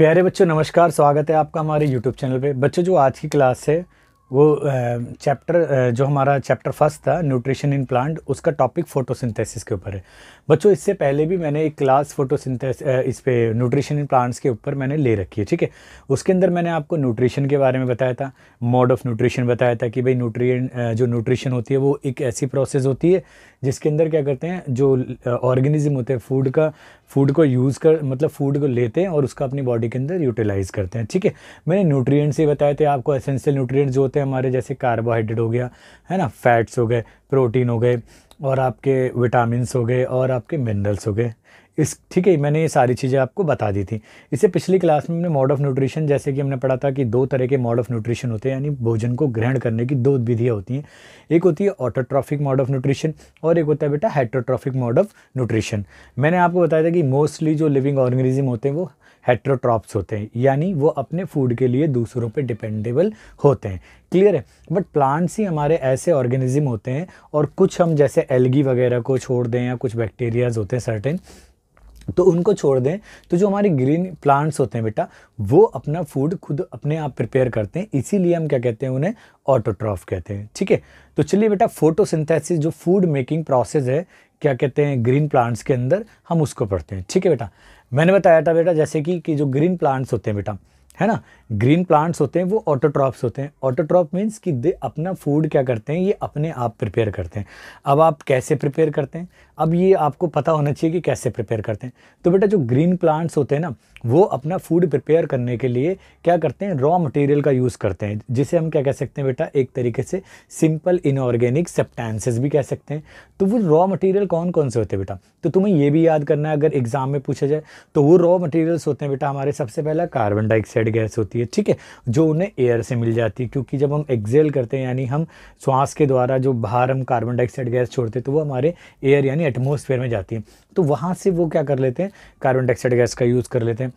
प्यारे बच्चों नमस्कार, स्वागत है आपका हमारे YouTube चैनल पे। बच्चों जो आज की क्लास है वो जो हमारा चैप्टर फर्स्ट था न्यूट्रिशन इन प्लांट, उसका टॉपिक फोटोसिंथेसिस के ऊपर है। बच्चों इससे पहले भी मैंने एक क्लास फोटोसिंथेसिस इस पे न्यूट्रिशन इन प्लांट्स के ऊपर मैंने ले रखी है, ठीक है। उसके अंदर मैंने आपको न्यूट्रिशन के बारे में बताया था, मोड ऑफ न्यूट्रिशन बताया था कि भाई जो न्यूट्रिशन होती है वो एक ऐसी प्रोसेस होती है जिसके अंदर क्या करते हैं, जो ऑर्गेनिज्म होते हैं फूड को यूज़ कर मतलब फूड को लेते हैं और उसका अपनी बॉडी के अंदर यूटिलाइज करते हैं, ठीक है। मैंने न्यूट्रिएंट्स ही बताए थे आपको, एसेंशियल न्यूट्रिएंट्स जो होते हैं हमारे, जैसे कार्बोहाइड्रेट हो गया है ना, फैट्स हो गए, प्रोटीन हो गए और आपके विटामिन्स हो गए और आपके मिनरल्स हो गए, ठीक है। मैंने ये सारी चीज़ें आपको बता दी थी। इससे पिछली क्लास में हमने मोड ऑफ न्यूट्रिशन, जैसे कि हमने पढ़ा था कि दो तरह के मोड ऑफ न्यूट्रिशन होते हैं, यानी भोजन को ग्रहण करने की दो विधियाँ होती हैं। एक होती है ऑटोट्रॉफिक मोड ऑफ न्यूट्रिशन और एक होता है बेटा हेटरोट्रॉफिक मोड ऑफ न्यूट्रिशन। मैंने आपको बताया था कि मोस्टली जो लिविंग ऑर्गेनिज्म होते हैं वो हेटरोट्रॉप्स होते हैं, यानी वो अपने फूड के लिए दूसरों पे डिपेंडेबल होते हैं, क्लियर है। बट प्लांट्स ही हमारे ऐसे ऑर्गेनिज्म होते हैं, और कुछ हम जैसे एल्गी वगैरह को छोड़ दें या कुछ बैक्टीरियाज होते हैं सर्टेन, तो उनको छोड़ दें, तो जो हमारे ग्रीन प्लांट्स होते हैं बेटा वो अपना फूड खुद अपने आप प्रिपेयर करते हैं, इसीलिए हम क्या कहते हैं, उन्हें ऑटोट्रॉफ कहते हैं, ठीक है। तो चलिए बेटा, फोटोसिंथेसिस जो फूड मेकिंग प्रोसेस है, क्या कहते हैं, ग्रीन प्लांट्स के अंदर, हम उसको पढ़ते हैं, ठीक है बेटा। मैंने बताया था बेटा जैसे कि जो ग्रीन प्लांट्स होते हैं बेटा, है ना, ग्रीन प्लांट्स होते हैं वो ऑटोट्रॉप्स होते हैं। ऑटोट्रॉप मीन्स कि दे अपना फूड क्या करते हैं, ये अपने आप प्रिपेयर करते हैं। अब आप कैसे प्रिपेयर करते हैं, अब ये आपको पता होना चाहिए कि कैसे प्रिपेयर करते हैं। तो बेटा जो ग्रीन प्लांट्स होते हैं ना, वो अपना फूड प्रिपेयर करने के लिए क्या करते हैं, रॉ मटेरियल का यूज़ करते हैं, जिसे हम क्या कह सकते हैं बेटा, एक तरीके से सिंपल इनऑर्गेनिक सब्सटेंसेस भी कह सकते हैं। तो वो रॉ मटेरियल कौन कौन से होते हैं बेटा, तो तुम्हें ये भी याद करना है अगर एग्जाम में पूछा जाए, तो वो रॉ मटेरियल्स होते हैं बेटा हमारे, सबसे पहला कार्बन डाइऑक्साइड गैस होती है, ठीक है, जो उन्हें एयर से मिल जाती है, क्योंकि जब हम एक्सेल करते हैं यानी हम श्वास के द्वारा जो बाहर हम कार्बन डाइऑक्साइड गैस छोड़ते हैं, तो वो हमारे एयर यानी एटमॉस्फेयर में जाती है, तो वहाँ से वो क्या कर लेते हैं, कार्बन डाइऑक्साइड गैस का यूज़ कर लेते हैं।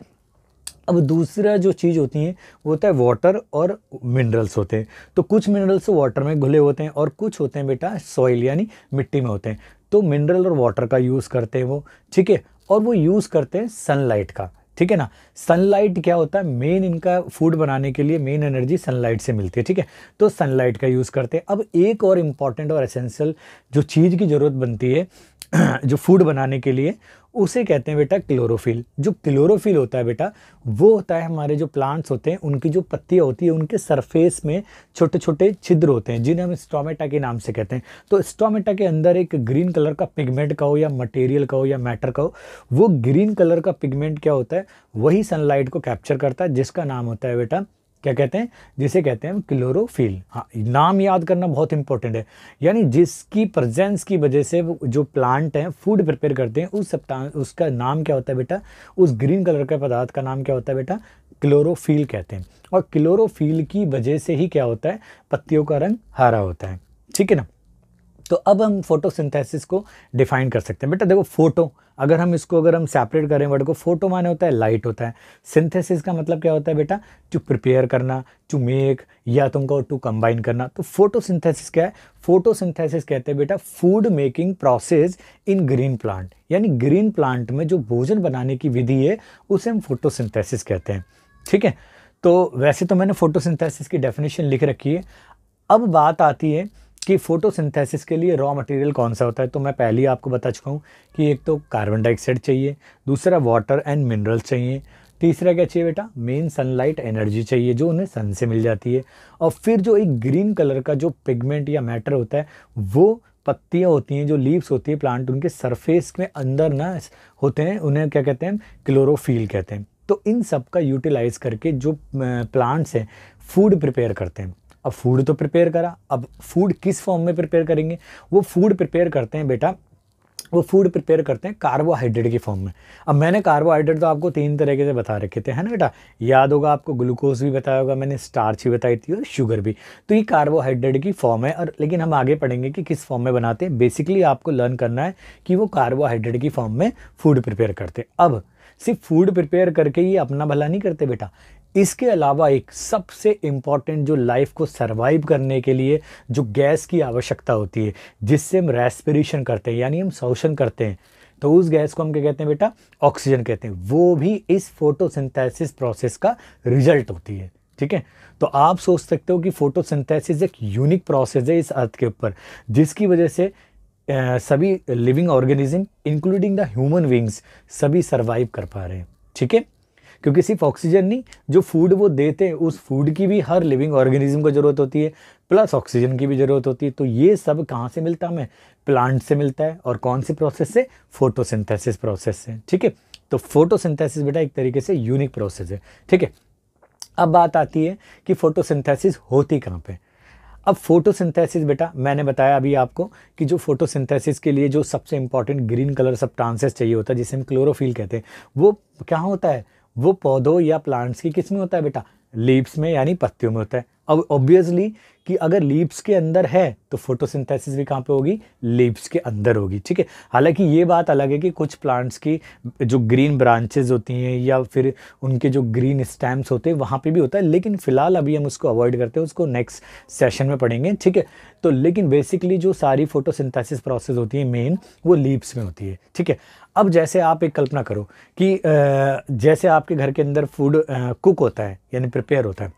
अब दूसरा जो चीज़ होती है वो होता है वाटर और मिनरल्स होते हैं। तो कुछ मिनरल्स वाटर में घुले होते हैं और कुछ होते हैं बेटा सॉइल यानी मिट्टी में होते हैं। तो मिनरल और वाटर का यूज़ करते हैं वो, ठीक है, और वो यूज़ करते हैं सनलाइट का, ठीक है ना। सनलाइट क्या होता है, मेन इनका फूड बनाने के लिए मेन एनर्जी सनलाइट से मिलती है, ठीक है, तो सनलाइट का यूज़ करते हैं। अब एक और इम्पॉर्टेंट और एसेंशियल जो चीज़ की ज़रूरत बनती है जो फूड बनाने के लिए, उसे कहते हैं बेटा क्लोरोफिल। जो क्लोरोफिल होता है बेटा, वो होता है हमारे जो प्लांट्स होते हैं उनकी जो पत्तियां होती है उनके सरफेस में छोटे छोटे छिद्र होते हैं, जिन्हें हम स्टोमेटा के नाम से कहते हैं। तो स्टोमेटा के अंदर एक ग्रीन कलर का पिगमेंट का हो या मटेरियल का हो या मैटर का हो, वो ग्रीन कलर का पिगमेंट क्या होता है, वही सनलाइट को कैप्चर करता है, जिसका नाम होता है बेटा, क्या कहते हैं, जिसे कहते हैं हम क्लोरोफिल। हाँ, नाम याद करना बहुत इंपॉर्टेंट है, यानी जिसकी प्रेजेंस की वजह से जो प्लांट हैं फूड प्रिपेयर करते हैं, उसका नाम क्या होता है बेटा, उस ग्रीन कलर के पदार्थ का नाम क्या होता है बेटा, क्लोरोफिल कहते हैं। और क्लोरोफिल की वजह से ही क्या होता है, पत्तियों का रंग हरा होता है, ठीक है ना। तो अब हम फोटोसिंथेसिस को डिफाइन कर सकते हैं बेटा। देखो फोटो, अगर हम सेपरेट करें वर्ड को, फोटो माने होता है लाइट होता है, सिंथेसिस का मतलब क्या होता है बेटा, टू प्रिपेयर करना, टू मेक, या तुमको टू कंबाइन करना। तो फोटोसिंथेसिस क्या है, फोटोसिंथेसिस कहते हैं बेटा food making process in green plant, यानी ग्रीन प्लांट में जो भोजन बनाने की विधि है उसे हम फोटोसिंथेसिस कहते हैं, ठीक है। तो वैसे तो मैंने फोटोसिंथेसिस की डेफिनेशन लिख रखी है। अब बात आती है कि फोटोसिंथेसिस के लिए रॉ मटेरियल कौन सा होता है, तो मैं पहले ही आपको बता चुका हूँ कि एक तो कार्बन डाइऑक्साइड चाहिए, दूसरा वाटर एंड मिनरल्स चाहिए, तीसरा क्या चाहिए बेटा, मेन सनलाइट एनर्जी चाहिए जो उन्हें सन से मिल जाती है, और फिर जो एक ग्रीन कलर का जो पिगमेंट या मैटर होता है, वो पत्तियाँ होती हैं, जो लीव्स होती है प्लांट, उनके सरफेस में अंदर ना होते हैं, उन्हें क्या कहते हैं, क्लोरोफिल कहते हैं। तो इन सब का यूटिलाइज करके जो प्लांट्स हैं फूड प्रिपेयर करते हैं। अब फूड तो प्रिपेयर करा, अब फूड किस फॉर्म में प्रिपेयर करेंगे, वो फूड प्रिपेयर करते हैं बेटा, वो फूड प्रिपेयर करते हैं कार्बोहाइड्रेट की फॉर्म में। अब मैंने कार्बोहाइड्रेट तो आपको 3 तरीके से बता रखे थे, है ना बेटा, याद होगा आपको, ग्लूकोज भी बताया होगा मैंने, स्टार्च भी बताई थी और शुगर भी। तो ये कार्बोहाइड्रेट की फॉर्म है, और लेकिन हम आगे पढ़ेंगे कि किस फॉर्म में बनाते हैं। बेसिकली आपको लर्न करना है कि वो कार्बोहाइड्रेट की फॉर्म में फूड प्रिपेयर करते हैं। अब सिर्फ फूड प्रिपेयर करके ये अपना भला नहीं करते बेटा, इसके अलावा एक सबसे इम्पॉर्टेंट जो लाइफ को सरवाइव करने के लिए जो गैस की आवश्यकता होती है, जिससे हम रेस्पिरेशन करते हैं यानी हम श्वसन करते हैं, तो उस गैस को हम क्या कहते हैं बेटा, ऑक्सीजन कहते हैं। वो भी इस फोटोसिंथेसिस प्रोसेस का रिजल्ट होती है, ठीक है। तो आप सोच सकते हो कि फोटोसिंथेसिस एक यूनिक प्रोसेस है इस अर्थ के ऊपर, जिसकी वजह से सभी living organism including the human beings सभी सरवाइव कर पा रहे हैं, ठीक है। क्योंकि सिर्फ ऑक्सीजन नहीं, जो फूड वो देते हैं उस फूड की भी हर लिविंग ऑर्गेनिज्म को ज़रूरत होती है, प्लस ऑक्सीजन की भी ज़रूरत होती है। तो ये सब कहाँ से मिलता है हमें, प्लांट से मिलता है। और कौन से प्रोसेस से, फोटोसिंथेसिस प्रोसेस से, ठीक है। तो फोटोसिंथेसिस बेटा एक तरीके से यूनिक प्रोसेस है, ठीक है। अब बात आती है कि फोटोसिंथेसिस होती कहाँ पे। अब फोटोसिंथेसिस बेटा मैंने बताया अभी आपको कि जो फोटोसिंथेसिस के लिए जो सबसे इंपॉर्टेंट ग्रीन कलर सब्सटेंसेस चाहिए होता है, जिसे हम क्लोरोफिल कहते हैं, वो क्या होता है, वो पौधों या प्लांट्स की किस में होता है बेटा, लीव्स में यानी पत्तियों में होता है। अब ऑब्वियसली कि अगर लीव्स के अंदर है तो फोटोसिंथेसिस भी कहाँ पे होगी, लीव्स के अंदर होगी, ठीक है। हालांकि ये बात अलग है कि कुछ प्लांट्स की जो ग्रीन ब्रांचेज होती हैं या फिर उनके जो ग्रीन स्टेम्स होते हैं वहाँ पे भी होता है, लेकिन फिलहाल अभी हम उसको अवॉइड करते हैं, उसको नेक्स्ट सेशन में पढ़ेंगे, ठीक है। तो लेकिन बेसिकली जो सारी फोटोसिंथेसिस प्रोसेस होती है मेन, वो लीव्स में होती है, ठीक है। अब जैसे आप एक कल्पना करो कि जैसे आपके घर के अंदर फूड कुक होता है यानी प्रिपेयर होता है,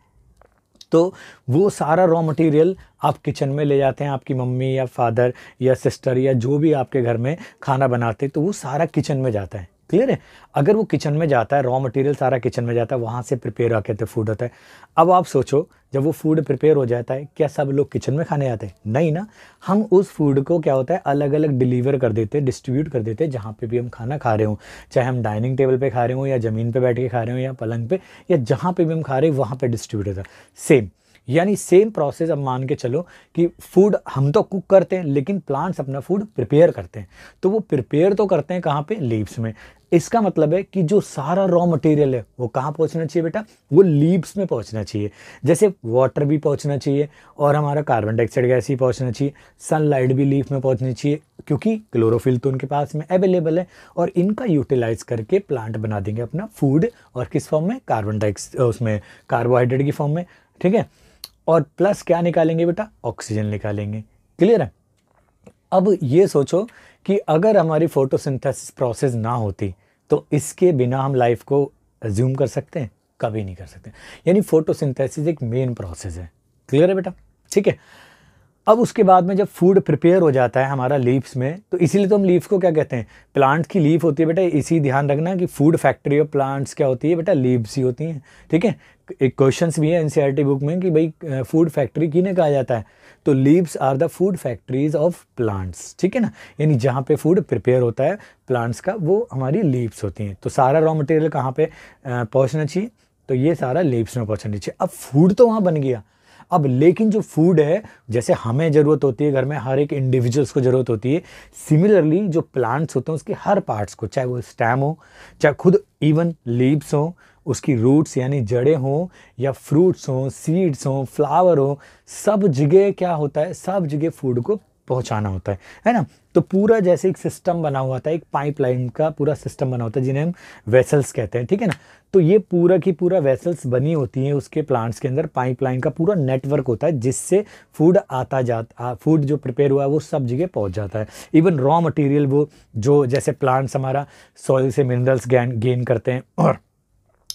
तो वो सारा रॉ मटेरियल आप किचन में ले जाते हैं, आपकी मम्मी या फादर या सिस्टर या जो भी आपके घर में खाना बनाते हैं, तो वो सारा किचन में जाता है, क्लियर है। अगर वो किचन में जाता है, रॉ मटेरियल सारा किचन में जाता है, वहाँ से प्रिपेयर आके तो फूड होता है। अब आप सोचो जब वो फूड प्रिपेयर हो जाता है, क्या सब लोग किचन में खाने आते हैं, नहीं ना। हम उस फूड को क्या होता है अलग अलग डिलीवर कर देते हैं, डिस्ट्रीब्यूट कर देते हैं, जहाँ पे भी हम खाना खा रहे हो, चाहे हम डाइनिंग टेबल पे खा रहे हो या ज़मीन पे बैठ के खा रहे हो या पलंग पे, या जहाँ पे भी हम खा रहे हैं वहाँ पे डिस्ट्रीब्यूट होता है। सेम यानी सेम प्रोसेस। अब मान के चलो कि फूड हम तो कुक करते हैं, लेकिन प्लांट्स अपना फूड प्रिपेयर करते हैं, तो वो प्रिपेयर तो करते हैं कहाँ पे, लीव्स में। इसका मतलब है कि जो सारा रॉ मटेरियल है वो कहाँ पहुँचना चाहिए बेटा, वो लीव्स में पहुँचना चाहिए। जैसे वाटर भी पहुँचना चाहिए और हमारा कार्बन डाइऑक्साइड गैस ही पहुँचना चाहिए, सनलाइट भी लीफ में पहुँचनी चाहिए, क्योंकि क्लोरोफिल तो उनके पास में अवेलेबल है, और इनका यूटिलाइज करके प्लांट बना देंगे अपना फूड, और किस फॉर्म में, कार्बन डाइऑक्साइड, उसमें कार्बोहाइड्रेट की फॉर्म में, ठीक है। और प्लस क्या निकालेंगे बेटा, ऑक्सीजन निकालेंगे, क्लियर है। अब ये सोचो कि अगर हमारी फोटोसिंथेसिस प्रोसेस ना होती तो इसके बिना हम लाइफ को अज्यूम कर सकते हैं, कभी नहीं कर सकते। यानी फोटोसिंथेसिस एक मेन प्रोसेस है, क्लियर है बेटा, ठीक है। अब उसके बाद में जब फूड प्रिपेयर हो जाता है हमारा लीव्स में, तो इसीलिए तो हम लीव्स को क्या कहते हैं, प्लांट्स की लीफ होती है बेटा। इसी ध्यान रखना कि फूड फैक्ट्री ऑफ प्लांट्स क्या होती है बेटा, लीव्स ही होती हैं, ठीक है। एक क्वेश्चंस भी है एनसीईआरटी बुक में कि भाई फूड फैक्ट्री किन्हें कहा जाता है, तो leaves are the food factories of plants, ठीक है ना। यानी जहाँ पे फूड प्रिपेयर होता है प्लांट्स का, वो हमारी लीव्स होती हैं। तो सारा रॉ मटेरियल कहाँ पे पहुँचना चाहिए, तो ये सारा लीव्स में पहुँचना चाहिए। अब फूड तो वहाँ बन गया, अब लेकिन जो फूड है, जैसे हमें ज़रूरत होती है घर में, हर एक इंडिविजुअल्स को ज़रूरत होती है, सिमिलरली जो प्लांट्स होते हैं उसके हर पार्ट्स को, चाहे वो स्टेम हो, चाहे खुद इवन लीव्स हो, उसकी रूट्स यानी जड़ें हों, या फ्रूट्स हों, सीड्स हों, फ्लावर हो, सब जगह क्या होता है, सब जगह फूड को पहुंचाना होता है ना। तो पूरा जैसे एक सिस्टम बना हुआ था, एक पाइपलाइन का पूरा सिस्टम बना होता है, जिन्हें हम वेसल्स कहते हैं, ठीक है ना। तो ये पूरा की पूरा वेसल्स बनी होती हैं उसके प्लांट्स के अंदर, पाइपलाइन का पूरा नेटवर्क होता है, जिससे फूड फूड जो प्रिपेयर हुआ है वो सब जगह पहुंच जाता है। इवन रॉ मटेरियल वो जो, जैसे प्लांट्स हमारा सॉइल से मिनरल्स गेन करते हैं, और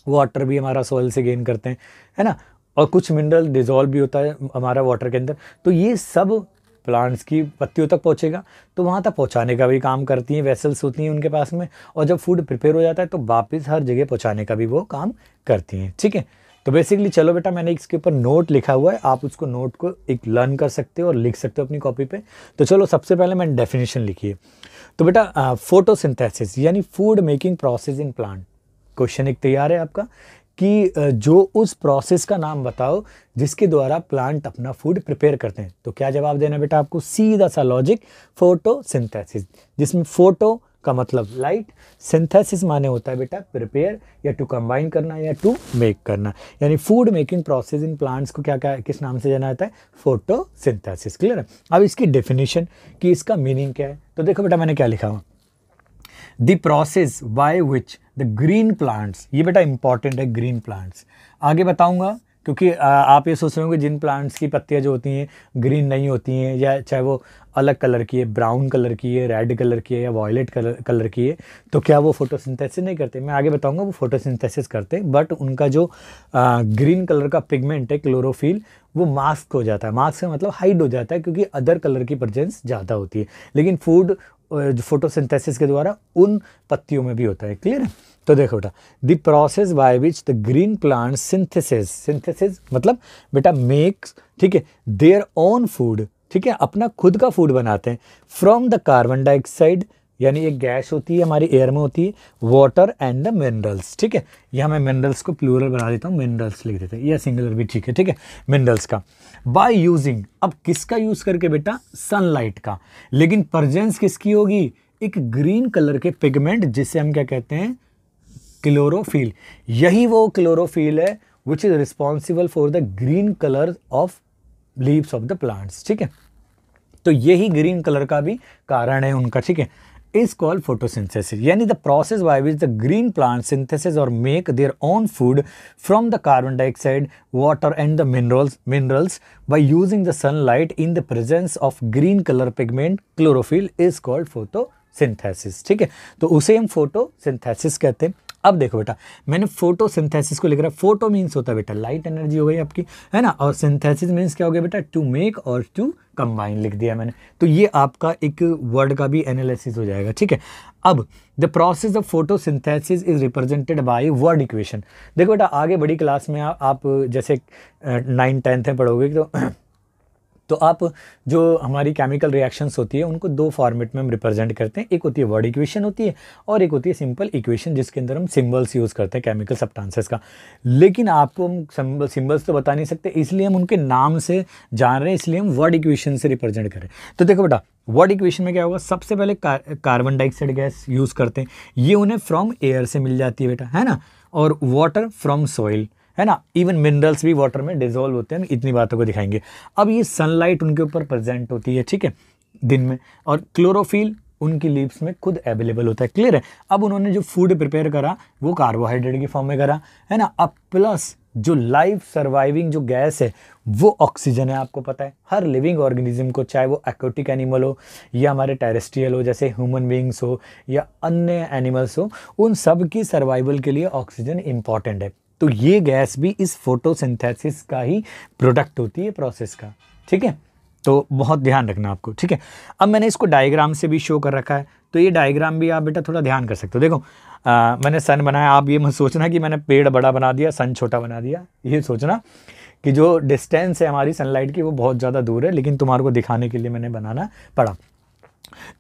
वाटर भी हमारा सॉइल से गेन करते हैं, है ना, और कुछ मिनरल डिजॉल्व भी होता है हमारा वाटर के अंदर। तो ये सब प्लांट्स की पत्तियों तक पहुँचेगा, तो वहाँ तक पहुँचाने का भी काम करती हैं, वेसल्स होती हैं उनके पास में, और जब फूड प्रिपेयर हो जाता है तो वापस हर जगह पहुँचाने का भी वो काम करती हैं, ठीक है। तो बेसिकली चलो बेटा, मैंने इसके ऊपर नोट लिखा हुआ है, आप उसको नोट को एक लर्न कर सकते हो और लिख सकते हो अपनी कॉपी पे। तो चलो सबसे पहले मैंने डेफिनेशन लिखी है। तो बेटा फोटोसिंथेसिस यानी food making process in plant. Question एक तैयार है आपका कि जो उस प्रोसेस का नाम बताओ जिसके द्वारा प्लांट अपना फूड प्रिपेयर करते हैं। तो क्या जवाब देना बेटा आपको, सीधा सा लॉजिक, फोटोसिंथेसिस, जिसमें फोटो का मतलब लाइट, सिंथेसिस माने होता है बेटा प्रिपेयर या टू कंबाइन करना या टू मेक करना। यानी food making process in plants को क्या क्या किस नाम से जाना जाता है, फोटोसिंथेसिस, क्लियर है। अब इसकी डेफिनेशन कि इसका मीनिंग क्या है, तो देखो बेटा मैंने क्या लिखा हुआ, the process by which the green plants, ये बेटा इंपॉर्टेंट है, ग्रीन प्लांट्स। आगे बताऊंगा क्योंकि आप ये सोच रहे होंगे जिन प्लांट्स की पत्तियां जो होती हैं ग्रीन नहीं होती हैं, या चाहे वो अलग कलर की है, ब्राउन कलर की है, रेड कलर की है या वॉयलेट कलर की है, तो क्या वो फोटोसिंथेसिस नहीं करते? मैं आगे बताऊंगा वो फोटोसिंथेसिस करते हैं, बट उनका जो ग्रीन कलर का पिगमेंट है क्लोरोफिल, वो मास्क हो जाता है। मास्क का मतलब हाइड हो जाता है, क्योंकि अदर कलर की प्रेजेंस ज़्यादा होती है। लेकिन फूड फोटोसिंथेसिस के द्वारा उन पत्तियों में भी होता है। क्लियर है? तो देखो बेटा, the process by which the green plant synthesis मतलब बेटा मेक्स, ठीक है, देयर ओन फूड, ठीक है, अपना खुद का फूड बनाते हैं, फ्रॉम द कार्बन डाइऑक्साइड, यानी एक गैस होती है हमारी एयर में होती है, वाटर एंड द मिनरल्स, ठीक है। यहाँ मैं मिनरल्स को प्लूरल बना देता हूँ, मिनरल्स लिख देते हैं, या सिंगुलर भी ठीक है, मिनरल्स का। बाय यूजिंग, अब किसका यूज करके बेटा? सनलाइट का। लेकिन प्रेजेंस किसकी होगी? एक ग्रीन कलर के पिगमेंट, जिसे हम क्या कहते हैं? क्लोरोफिल। यही वो क्लोरोफिल है which is responsible for the green colour of leaves of the plants, ठीक है। तो यही ग्रीन कलर का भी कारण है उनका, ठीक है। इज कॉल्ड फोटोसिंथेसिस, यानी the process by which the green plant synthesis और make their own food from the carbon dioxide, water and the minerals by using the sunlight in the presence of green color pigment chlorophyll is called photosynthesis, ठीक है। तो उसे हम photosynthesis कहते हैं। अब देखो बेटा, मैंने फोटोसिंथेसिस को लिख रहा है। फोटो मीन्स होता है बेटा लाइट एनर्जी हो गई आपकी, है ना, और सिंथेसिस मीन्स क्या हो गया बेटा? टू मेक और टू कंबाइन लिख दिया मैंने। तो ये आपका एक वर्ड का भी एनालिसिस हो जाएगा, ठीक है। अब the process of photosynthesis is represented by word equation. देखो बेटा, आगे बड़ी क्लास में आप जैसे 9th-10th में पढ़ोगे तो आप जो हमारी केमिकल रिएक्शंस होती है उनको दो फॉर्मेट में हम रिप्रेजेंट करते हैं। एक होती है वर्ड इक्वेशन होती है, और एक होती है सिंपल इक्वेशन, जिसके अंदर हम सिंबल्स यूज़ करते हैं केमिकल सब्सटेंसेस का। लेकिन आपको हम सिंबल्स तो बता नहीं सकते, इसलिए हम उनके नाम से जान रहे हैं, इसलिए हम वर्ड इक्वेशन से रिप्रेजेंट करें। तो देखो बेटा, वर्ड इक्वेशन में क्या होगा? सबसे पहले कार्बन डाइऑक्साइड गैस यूज़ करते हैं, ये उन्हें फ्रॉम एयर से मिल जाती है बेटा, है ना, और वाटर फ्रॉम सॉइल, है ना, इवन मिनरल्स भी वाटर में डिजोल्व होते हैं। इतनी बातों को दिखाएंगे। अब ये सनलाइट उनके ऊपर प्रेजेंट होती है, ठीक है, दिन में, और क्लोरोफिल उनकी लीव्स में खुद अवेलेबल होता है। क्लियर है? अब उन्होंने जो फूड प्रिपेयर करा वो कार्बोहाइड्रेट की फॉर्म में करा, है ना। अब प्लस जो लाइफ सर्वाइविंग जो गैस है वो ऑक्सीजन है। आपको पता है हर लिविंग ऑर्गेनिज्म को, चाहे वो एक्वाटिक एनिमल हो या हमारे टेरेस्ट्रियल हो जैसे ह्यूमन बींग्स हो या अन्य एनिमल्स हो, उन सब की सर्वाइवल के लिए ऑक्सीजन इंपॉर्टेंट है। तो ये गैस भी इस फोटोसिंथेसिस का ही प्रोडक्ट होती है, प्रोसेस का, ठीक है। तो बहुत ध्यान रखना आपको, ठीक है। अब मैंने इसको डायग्राम से भी शो कर रखा है, तो ये डायग्राम भी आप बेटा थोड़ा ध्यान कर सकते हो। देखो मैंने सन बनाया, आप ये मत सोचना कि मैंने पेड़ बड़ा बना दिया, सन छोटा बना दिया। ये सोचना कि जो डिस्टेंस है हमारी सनलाइट की वो बहुत ज़्यादा दूर है, लेकिन तुम्हारे को दिखाने के लिए मैंने बनाना पड़ा।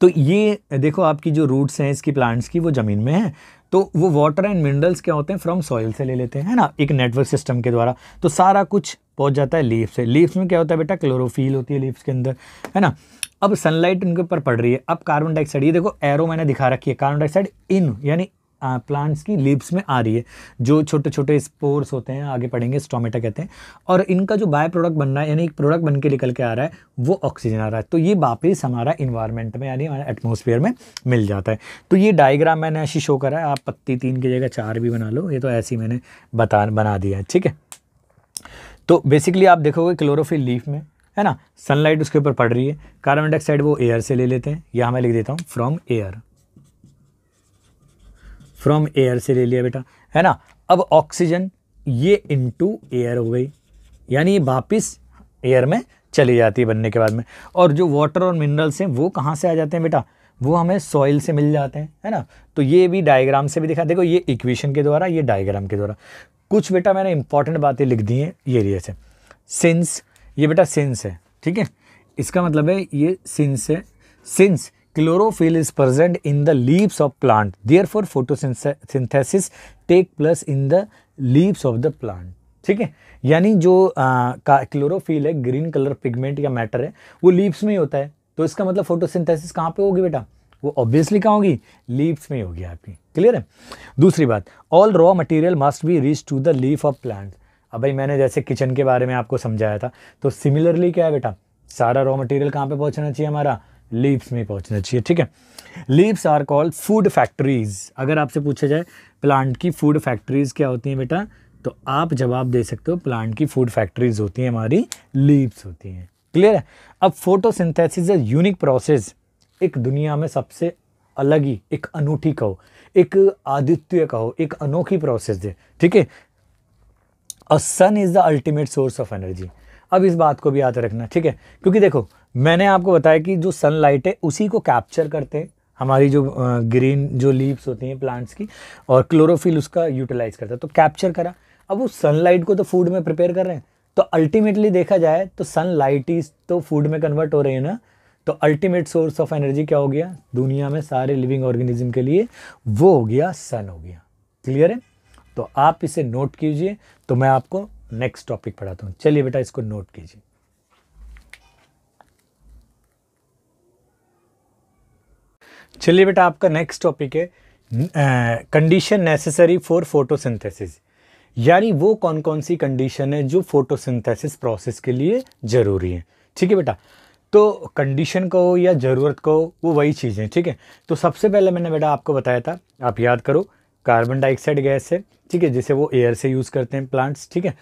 तो ये देखो, आपकी जो रूट्स हैं इसकी प्लांट्स की वो ज़मीन में है, तो वो वाटर एंड मिनरल्स क्या होते हैं? फ्रॉम सॉइल से ले लेते हैं, है ना, एक नेटवर्क सिस्टम के द्वारा। तो सारा कुछ पहुंच जाता है लीव्स से। लीव्स में क्या होता है बेटा? क्लोरोफिल होती है लीव्स के अंदर, है ना। अब सनलाइट उनके ऊपर पड़ रही है। अब कार्बन डाइऑक्साइड, ये देखो एरो मैंने दिखा रखी है, कार्बन डाइऑक्साइड इन यानी प्लांट्स की लीव्स में आ रही है। जो छोटे छोटे स्पोर्स होते हैं, आगे पढ़ेंगे, स्टोमेटा कहते हैं, और इनका जो बाय प्रोडक्ट बन रहा है, यानी एक प्रोडक्ट बन के निकल के आ रहा है, वो ऑक्सीजन आ रहा है। तो ये वापस हमारा इन्वायरमेंट में यानी हमारे एटमॉस्फेयर में मिल जाता है। तो ये डायग्राम मैंने ऐसी शो करा है, आप पत्ती 3 की जगह 4 भी बना लो, ये तो ऐसी मैंने बना दिया है, ठीक है। तो बेसिकली आप देखोगे क्लोरोफिल लीफ में, है ना, सनलाइट उसके ऊपर पड़ रही है, कार्बन डाइऑक्साइड वो एयर से ले लेते हैं, यहाँ मैं लिख देता हूँ फ्रॉम एयर से ले लिया बेटा, है ना। अब ऑक्सीजन ये इनटू एयर हो गई, यानी ये वापिस एयर में चली जाती है बनने के बाद में। और जो वाटर और मिनरल्स हैं वो कहाँ से आ जाते हैं बेटा? वो हमें सॉइल से मिल जाते हैं, है ना। तो ये भी डायग्राम से भी दिखा, देखो ये इक्वेशन के द्वारा, ये डायग्राम के द्वारा। कुछ बेटा मैंने इंपॉर्टेंट बातें लिख दी हैं ये एरिया से। सिंस, ये बेटा सिंस है, ठीक है, इसका मतलब है ये सिंस है। Since chlorophyll is present in the leaves of plant, therefore photosynthesis take place in the leaves of the plant, ठीक है। यानी जो क्लोरोफिल है, ग्रीन कलर पिगमेंट या मैटर है, वो लीव्स में ही होता है। तो इसका मतलब फोटोसिंथेसिस कहाँ पे होगी बेटा? वो ऑब्वियसली कहाँ होगी? लीव्स में ही होगी आपकी। क्लियर है? दूसरी बात, all raw material must be reach to the leaf of plant. अब भाई मैंने जैसे किचन के बारे में आपको समझाया था, तो सिमिलरली क्या है बेटा? सारा रॉ मटेरियल कहाँ पे पहुँचना चाहिए? हमारा लीव्स में पहुंचना चाहिए, ठीक है। Leaves are called food factories. अगर आपसे पूछा जाए प्लांट की फूड फैक्ट्रीज क्या होती हैं बेटा? तो आप जवाब दे सकते हो प्लांट की फूड फैक्ट्रीज होती हैं, हमारी लीव्स होती हैं। क्लियर है। अब फोटोसिंथेसिस इज यूनिक प्रोसेस, एक दुनिया में सबसे अलग ही, एक अनूठी कहो, एक अद्वितीय कहो, एक अनोखी प्रोसेस है, ठीक है। और sun is the ultimate source of energy. अब इस बात को भी याद रखना, ठीक है, क्योंकि देखो मैंने आपको बताया कि जो सनलाइट है उसी को कैप्चर करते हैं हमारी जो ग्रीन जो लीव्स होती हैं प्लांट्स की, और क्लोरोफिल उसका यूटिलाइज करता है, तो कैप्चर करा। अब वो सनलाइट को तो फूड में प्रिपेयर कर रहे हैं, तो अल्टीमेटली देखा जाए तो सनलाइट ही तो फूड में कन्वर्ट हो रही है ना। तो अल्टीमेट सोर्स ऑफ एनर्जी क्या हो गया दुनिया में सारे लिविंग ऑर्गेनिज्म के लिए, वो हो गया सन हो गया। क्लियर है। तो आप इसे नोट कीजिए, तो मैं आपको नेक्स्ट टॉपिक पढ़ाता हूं। चलिए बेटा इसको नोट कीजिए। चलिए बेटा आपका नेक्स्ट टॉपिक है कंडीशन नेसेसरी फॉर फोटोसिंथेसिस, यानी वो कौन कौन सी कंडीशन है जो फोटोसिंथेसिस प्रोसेस के लिए जरूरी है। ठीक है बेटा, तो कंडीशन को या ज़रूरत को वो वही चीज़ें, ठीक है। तो सबसे पहले मैंने बेटा आपको बताया था, आप याद करो, कार्बन डाइऑक्साइड गैस है, ठीक है, जिसे वो एयर से यूज़ करते हैं प्लांट्स, ठीक है।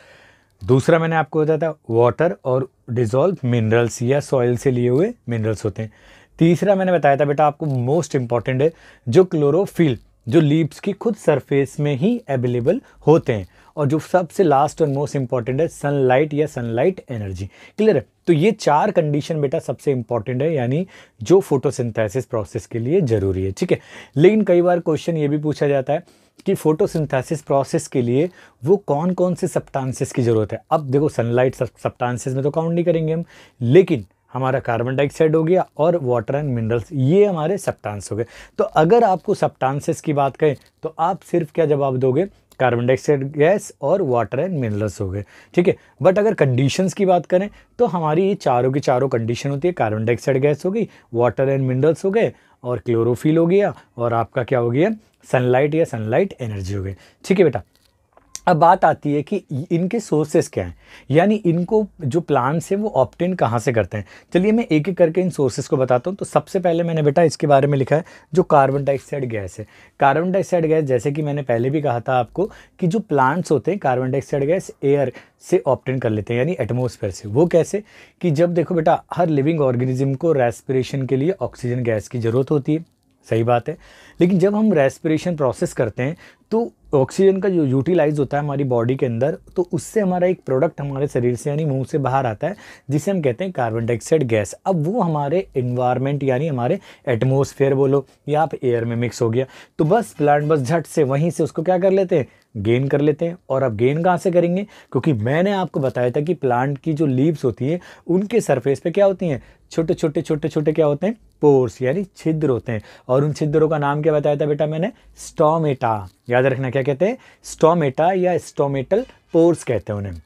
दूसरा मैंने आपको बताया था वाटर और डिजॉल्व मिनरल्स या सॉइल से लिए हुए मिनरल्स होते हैं। तीसरा मैंने बताया था बेटा आपको मोस्ट इंपॉर्टेंट है जो क्लोरोफिल, जो लीव्स की खुद सरफेस में ही अवेलेबल होते हैं। और जो सबसे लास्ट और मोस्ट इंपॉर्टेंट है सनलाइट या सनलाइट एनर्जी। क्लियर है। तो ये चार कंडीशन बेटा सबसे इंपॉर्टेंट है, यानी जो फोटोसिंथेसिस प्रोसेस के लिए जरूरी है, ठीक है। लेकिन कई बार क्वेश्चन ये भी पूछा जाता है कि फोटोसिंथेसिस प्रोसेस के लिए वो कौन कौन से सब्सटेंसेस की जरूरत है। अब देखो सनलाइट सब्सटेंसेस में तो काउंट नहीं करेंगे हम, लेकिन हमारा कार्बन डाइऑक्साइड हो गया और वाटर एंड मिनरल्स, ये हमारे सब्सटेंस हो गए। तो अगर आपको सब्सटेंसेस की बात करें तो आप सिर्फ क्या जवाब दोगे, कार्बन डाइऑक्साइड गैस और वाटर एंड मिनरल्स हो गए, ठीक है। बट अगर कंडीशंस की बात करें तो हमारी ये चारों की चारों कंडीशन होती है, कार्बन डाइऑक्साइड गैस हो गई, वाटर एंड मिनरल्स हो गए, और क्लोरोफिल हो गया, और आपका क्या हो गया सनलाइट या सनलाइट एनर्जी हो गई, ठीक है बेटा। अब बात आती है कि इनके सोर्सेस क्या हैं, यानी इनको जो प्लांट्स हैं वो ऑब्टेन कहाँ से करते हैं। चलिए मैं एक एक करके इन सोर्सेस को बताता हूँ। तो सबसे पहले मैंने बेटा इसके बारे में लिखा है जो कार्बन डाइऑक्साइड गैस है। कार्बन डाइऑक्साइड गैस, जैसे कि मैंने पहले भी कहा था आपको, कि जो प्लांट्स होते हैं कार्बन डाइऑक्साइड गैस एयर से ऑब्टेन कर लेते हैं, यानी एटमॉस्फेयर से। वो कैसे, कि जब देखो बेटा हर लिविंग ऑर्गेनिज्म को रेस्पिरेशन के लिए ऑक्सीजन गैस की ज़रूरत होती है, सही बात है। लेकिन जब हम रेस्पिरेशन प्रोसेस करते हैं तो ऑक्सीजन का जो यूटिलाइज होता है हमारी बॉडी के अंदर, तो उससे हमारा एक प्रोडक्ट हमारे शरीर से यानी मुंह से बाहर आता है, जिसे हम कहते हैं कार्बन डाइऑक्साइड गैस। अब वो हमारे इन्वायरमेंट यानी हमारे एटमॉस्फेयर बोलो या आप एयर में मिक्स हो गया, तो बस प्लांट बस झट से वहीं से उसको क्या कर लेते हैं, गेन कर लेते हैं। और अब गेन कहाँ से करेंगे, क्योंकि मैंने आपको बताया था कि प्लांट की जो लीव्स होती हैं उनके सरफेस पे क्या होती हैं, छोटे छोटे क्या होते हैं, पोर्स यानी छिद्र होते हैं। और उन छिद्रों का नाम क्या बताया था बेटा मैंने, स्टोमेटा। याद रखना, क्या कहते हैं, स्टोमेटा या स्टोमेटल पोर्स कहते हैं उन्हें,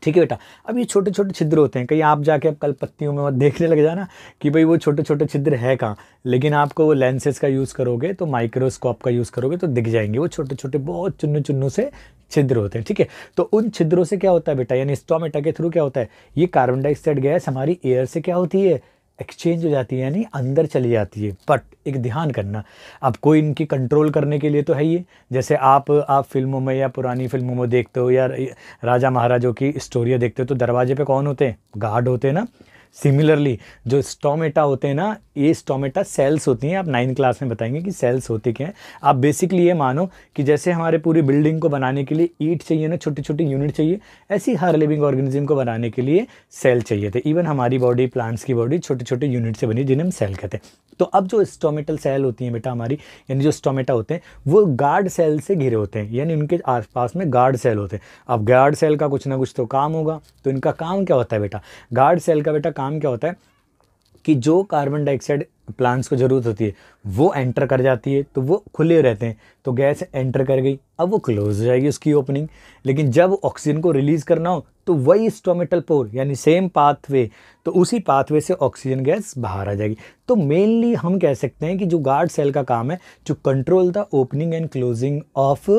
ठीक है बेटा। अब ये छोटे छोटे छिद्र होते हैं, कहीं आप जाके अब कल पत्तियों में मत देखने लग जाना कि भाई वो छोटे छोटे छिद्र है कहाँ, लेकिन आपको वो लेंसेज का यूज़ करोगे तो माइक्रोस्कोप का यूज़ करोगे तो दिख जाएंगे। वो छोटे छोटे बहुत चुन्नू चुन्नू से छिद्र होते हैं, ठीक है। तो उन छिद्रों से क्या होता है बेटा, यानी स्टोमेटा के थ्रू क्या होता है, ये कार्बन डाइऑक्साइड गैस हमारी एयर से क्या होती है, एक्सचेंज हो जाती है, यानी अंदर चली जाती है। बट एक ध्यान करना, अब कोई इनकी कंट्रोल करने के लिए तो है ही, जैसे आप फिल्मों में या पुरानी फिल्मों में देखते हो या राजा महाराजों की स्टोरियाँ देखते हो तो दरवाजे पे कौन होते हैं, गार्ड होते हैं ना। सिमिलरली जो स्टोमेटा होते हैं ना, ये स्टोमेटा सेल्स होती हैं। आप 9th क्लास में बताएंगे कि सेल्स होते क्या हैं। आप बेसिकली ये मानो कि जैसे हमारे पूरी बिल्डिंग को बनाने के लिए ईंट चाहिए ना, छोटी छोटी यूनिट चाहिए, ऐसी हर लिविंग ऑर्गेनिज्म को बनाने के लिए सेल चाहिए थे। इवन हमारी बॉडी, प्लांट्स की बॉडी छोटे छोटे यूनिट से बनी, जिन्हें हम सेल कहते हैं। तो अब जो स्टोमेटल सेल होती हैं बेटा हमारी, यानी जो स्टोमेटा होते हैं वो गार्ड सेल से घिरे होते हैं, यानी उनके आसपास में गार्ड सेल होते हैं। अब गार्ड सेल का कुछ ना कुछ तो काम होगा, तो इनका काम क्या होता है बेटा, गार्ड सेल का बेटा काम क्या होता है कि जो कार्बन डाइऑक्साइड प्लांट्स को ज़रूरत होती है वो एंटर कर जाती है, तो वो खुले रहते हैं, तो गैस एंटर कर गई, अब वो क्लोज हो जाएगी उसकी ओपनिंग। लेकिन जब ऑक्सीजन को रिलीज़ करना हो तो वही स्टोमेटल पोर यानी सेम पाथवे, तो उसी पाथवे से ऑक्सीजन गैस बाहर आ जाएगी। तो मेनली हम कह सकते हैं कि जो गार्ड सेल का काम है to control the opening and closing of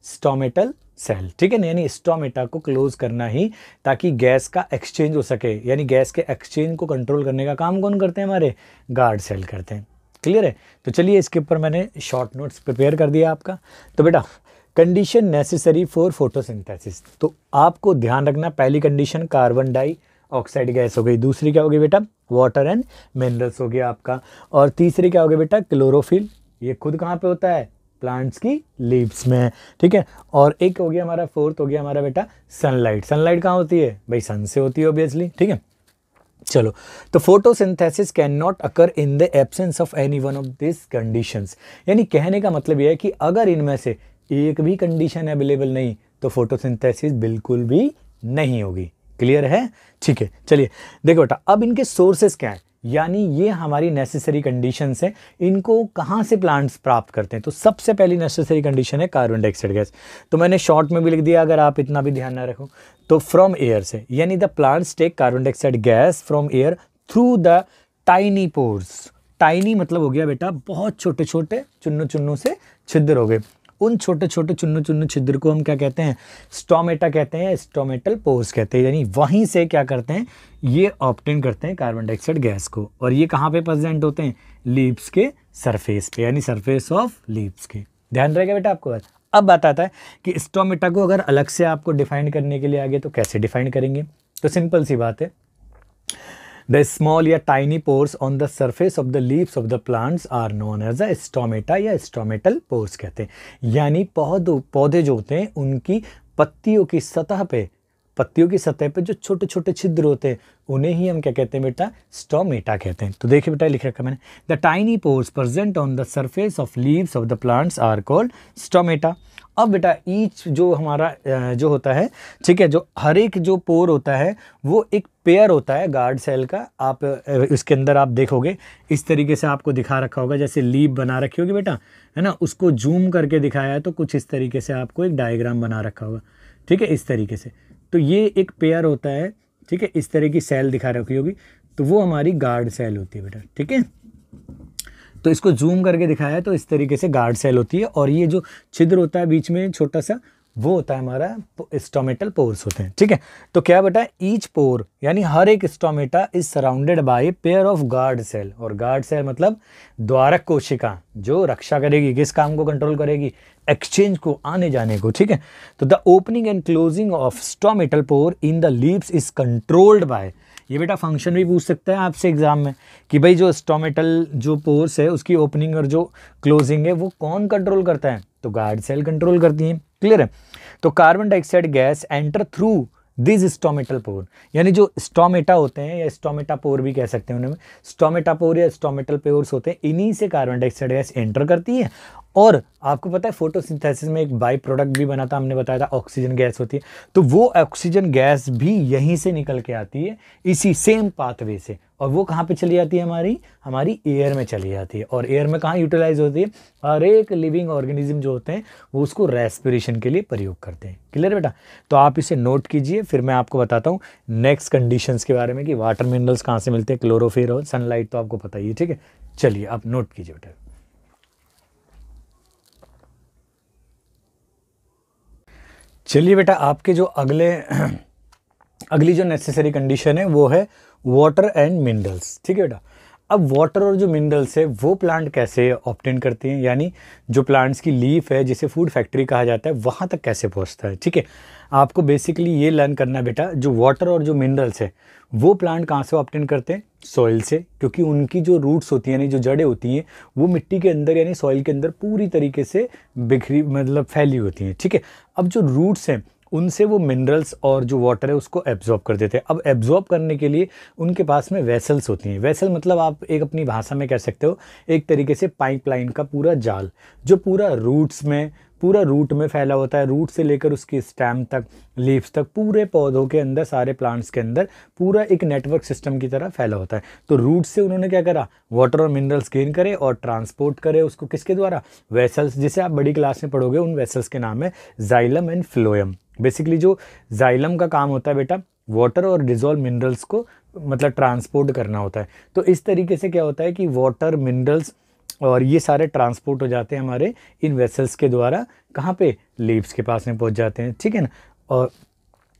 stomatal cell, ठीक है ना, यानी स्टोमेटा को क्लोज करना ही, ताकि गैस का एक्सचेंज हो सके। यानी गैस के एक्सचेंज को कंट्रोल करने का काम कौन करते हैं, हमारे गार्ड सेल करते हैं। क्लियर है। तो चलिए इसके ऊपर मैंने शॉर्ट नोट्स प्रिपेयर कर दिया आपका। तो बेटा कंडीशन नेसेसरी फॉर फोटोसिंथेसिस। तो आपको ध्यान रखना, पहली कंडीशन कार्बन डाइऑक्साइड गैस हो गई, दूसरी क्या हो गई बेटा वाटर एंड मिनरल्स हो गया आपका, और तीसरी क्या हो गई बेटा क्लोरोफिल। ये खुद कहाँ पे होता है प्लांट्स की लीव्स में, ठीक है। और एक हो गया हमारा, फोर्थ हो गया हमारा बेटा सनलाइट। सनलाइट कहाँ होती है भाई, सन से होती है ऑब्वियसली, ठीक है। चलो, तो photosynthesis can not occur in the absence of any one of this conditions. यानी कहने का मतलब यह है कि अगर इनमें से एक भी कंडीशन अवेलेबल नहीं तो फोटोसिंथेसिस बिल्कुल भी नहीं होगी। क्लियर है, ठीक है। चलिए देखो बेटा, अब इनके सोर्सेस क्या हैं, यानी ये हमारी नेसेसरी कंडीशंस हैं, इनको कहाँ से प्लांट्स प्राप्त करते हैं। तो सबसे पहली नेसेसरी कंडीशन है कार्बन डाइऑक्साइड गैस। तो मैंने शॉर्ट में भी लिख दिया, अगर आप इतना भी ध्यान ना रखो तो फ्रॉम एयर से, यानी the plants take carbon dioxide gas from air through the tiny pores. Tiny मतलब हो गया बेटा बहुत छोटे छोटे चुन्नू चुन्नू से छिद्र हो गए, उन छोटे छोटे चुन्नू चुन्नू छिद्र को हम क्या कहते हैं स्टोमेटा कहते हैं, स्टोमेटल पोर्स कहते हैं। यानी वहीं से क्या करते हैं ये ऑब्टेन करते हैं कार्बन डाइऑक्साइड गैस को, और ये कहाँ पे प्रेजेंट होते हैं लीव्स के सरफेस पे, यानी सरफेस ऑफ लीव्स के। ध्यान रहेगा बेटा आपको बात। अब बात आता है कि स्टोमेटा को अगर अलग से आपको डिफाइन करने के लिए आगे तो कैसे डिफाइन करेंगे। तो सिंपल सी बात है, The small या tiny pores on the surface of the leaves of the plants are known as a stomata या stomatal pores कहते हैं। यानी पौधे जो होते हैं उनकी पत्तियों की सतह पे जो छोटे छोटे छिद्र होते हैं उन्हें ही हम क्या कहते हैं बेटा स्टोमेटा कहते हैं। तो देखिए बेटा लिख रखा मैंने, the tiny pores present on the surface of leaves of the plants are called stomata. अब बेटा ईच जो हमारा जो होता है, ठीक है, जो हर एक जो पोर होता है वो एक पेयर होता है गार्ड सेल का। आप इसके अंदर आप देखोगे इस तरीके से आपको दिखा रखा होगा, जैसे लीफ बना रखी होगी बेटा, है ना, उसको जूम करके दिखाया है तो कुछ इस तरीके से आपको एक डायग्राम बना रखा होगा, ठीक है, इस तरीके से। तो ये एक पेयर होता है, ठीक है, इस तरह की सेल दिखा रखी होगी तो वो हमारी गार्ड सेल होती है बेटा, ठीक है। तो इसको जूम करके दिखाया है तो इस तरीके से गार्ड सेल होती है, और ये जो छिद्र होता है बीच में छोटा सा वो होता है हमारा स्टोमेटल पोर्स होते हैं, ठीक है। तो क्या बेटा ईच पोर यानी हर एक stomata is surrounded by pair of guard cell, और गार्ड सेल मतलब द्वारक कोशिका जो रक्षा करेगी, किस काम को कंट्रोल करेगी, एक्सचेंज को, आने जाने को, ठीक है। तो the opening and closing of stomatal pore in the leaves is controlled by, ये बेटा फंक्शन भी पूछ सकता है आपसे एग्जाम में कि भाई जो स्टोमेटल जो पोर्स है उसकी ओपनिंग और जो क्लोजिंग है वो कौन कंट्रोल करता है, तो गार्ड सेल कंट्रोल करती है। क्लियर है। तो carbon dioxide gas enter through this stomatal pore, यानी जो स्टोमेटा होते हैं या स्टोमेटा पोर भी कह सकते हैं उन्हें, स्टोमेटा पोर या स्टोमेटल पोर्स होते हैं, इन्हीं से कार्बन डाइऑक्साइड गैस एंटर करती है। और आपको पता है फोटोसिंथेसिस में एक बाई प्रोडक्ट भी बना था, हमने बताया था ऑक्सीजन गैस होती है, तो वो ऑक्सीजन गैस भी यहीं से निकल के आती है इसी सेम पाथवे से, और वो कहाँ पे चली जाती है हमारी एयर में चली जाती है। और एयर में कहाँ यूटिलाइज होती है, हर एक लिविंग ऑर्गेनिज्म जो होते हैं वो उसको रेस्पिरेशन के लिए प्रयोग करते हैं। क्लियर बेटा, तो आप इसे नोट कीजिए, फिर मैं आपको बताता हूँ नेक्स्ट कंडीशंस के बारे में कि वाटर मिनरल्स कहाँ से मिलते हैं, क्लोरोफिल और सनलाइट तो आपको पता ही है, ठीक है। चलिए आप नोट कीजिए बेटा। चलिए बेटा, आपके जो अगली जो नेसेसरी कंडीशन है वो है वाटर एंड मिनरल्स, ठीक है बेटा। अब वाटर और जो मिनरल्स है वो प्लांट कैसे ऑब्टेन करते हैं, यानी जो प्लांट्स की लीफ है जिसे फूड फैक्ट्री कहा जाता है वहाँ तक कैसे पहुँचता है, ठीक है। आपको बेसिकली ये लर्न करना बेटा, जो वाटर और जो मिनरल्स है वो प्लांट कहाँ से ऑब्टेन करते हैं, सॉइल से, क्योंकि उनकी जो रूट्स होती हैं यानी जो जड़ें होती हैं वो मिट्टी के अंदर यानी सॉइल के अंदर पूरी तरीके से बिखरी मतलब फैली होती हैं, ठीक है। अब जो रूट्स हैं उनसे वो मिनरल्स और जो वाटर है उसको एब्जॉर्ब कर देते हैं। अब एब्जॉर्ब करने के लिए उनके पास में वेसल्स होती हैं। वेसल मतलब आप एक अपनी भाषा में कह सकते हो एक तरीके से पाइपलाइन का पूरा जाल, जो पूरा रूट में फैला होता है, रूट से लेकर उसकी स्टेम तक, लीव्स तक, पूरे पौधों के अंदर, सारे प्लांट्स के अंदर पूरा एक नेटवर्क सिस्टम की तरह फैला होता है। तो रूट से उन्होंने क्या करा, वाटर और मिनरल्स गेन करे और ट्रांसपोर्ट करे उसको किसके द्वारा, वेसल्स, जिसे आप बड़ी क्लास में पढ़ोगे। उन वेसल्स के नाम है जाइलम एंड फ्लोएम। बेसिकली जो जाइलम का काम होता है बेटा वाटर और डिजोल्व मिनरल्स को मतलब ट्रांसपोर्ट करना होता है। तो इस तरीके से क्या होता है कि वाटर, मिनरल्स और ये सारे ट्रांसपोर्ट हो जाते हैं हमारे इन वेसल्स के द्वारा, कहाँ पे, लीव्स के पास में पहुँच जाते हैं, ठीक है ना। और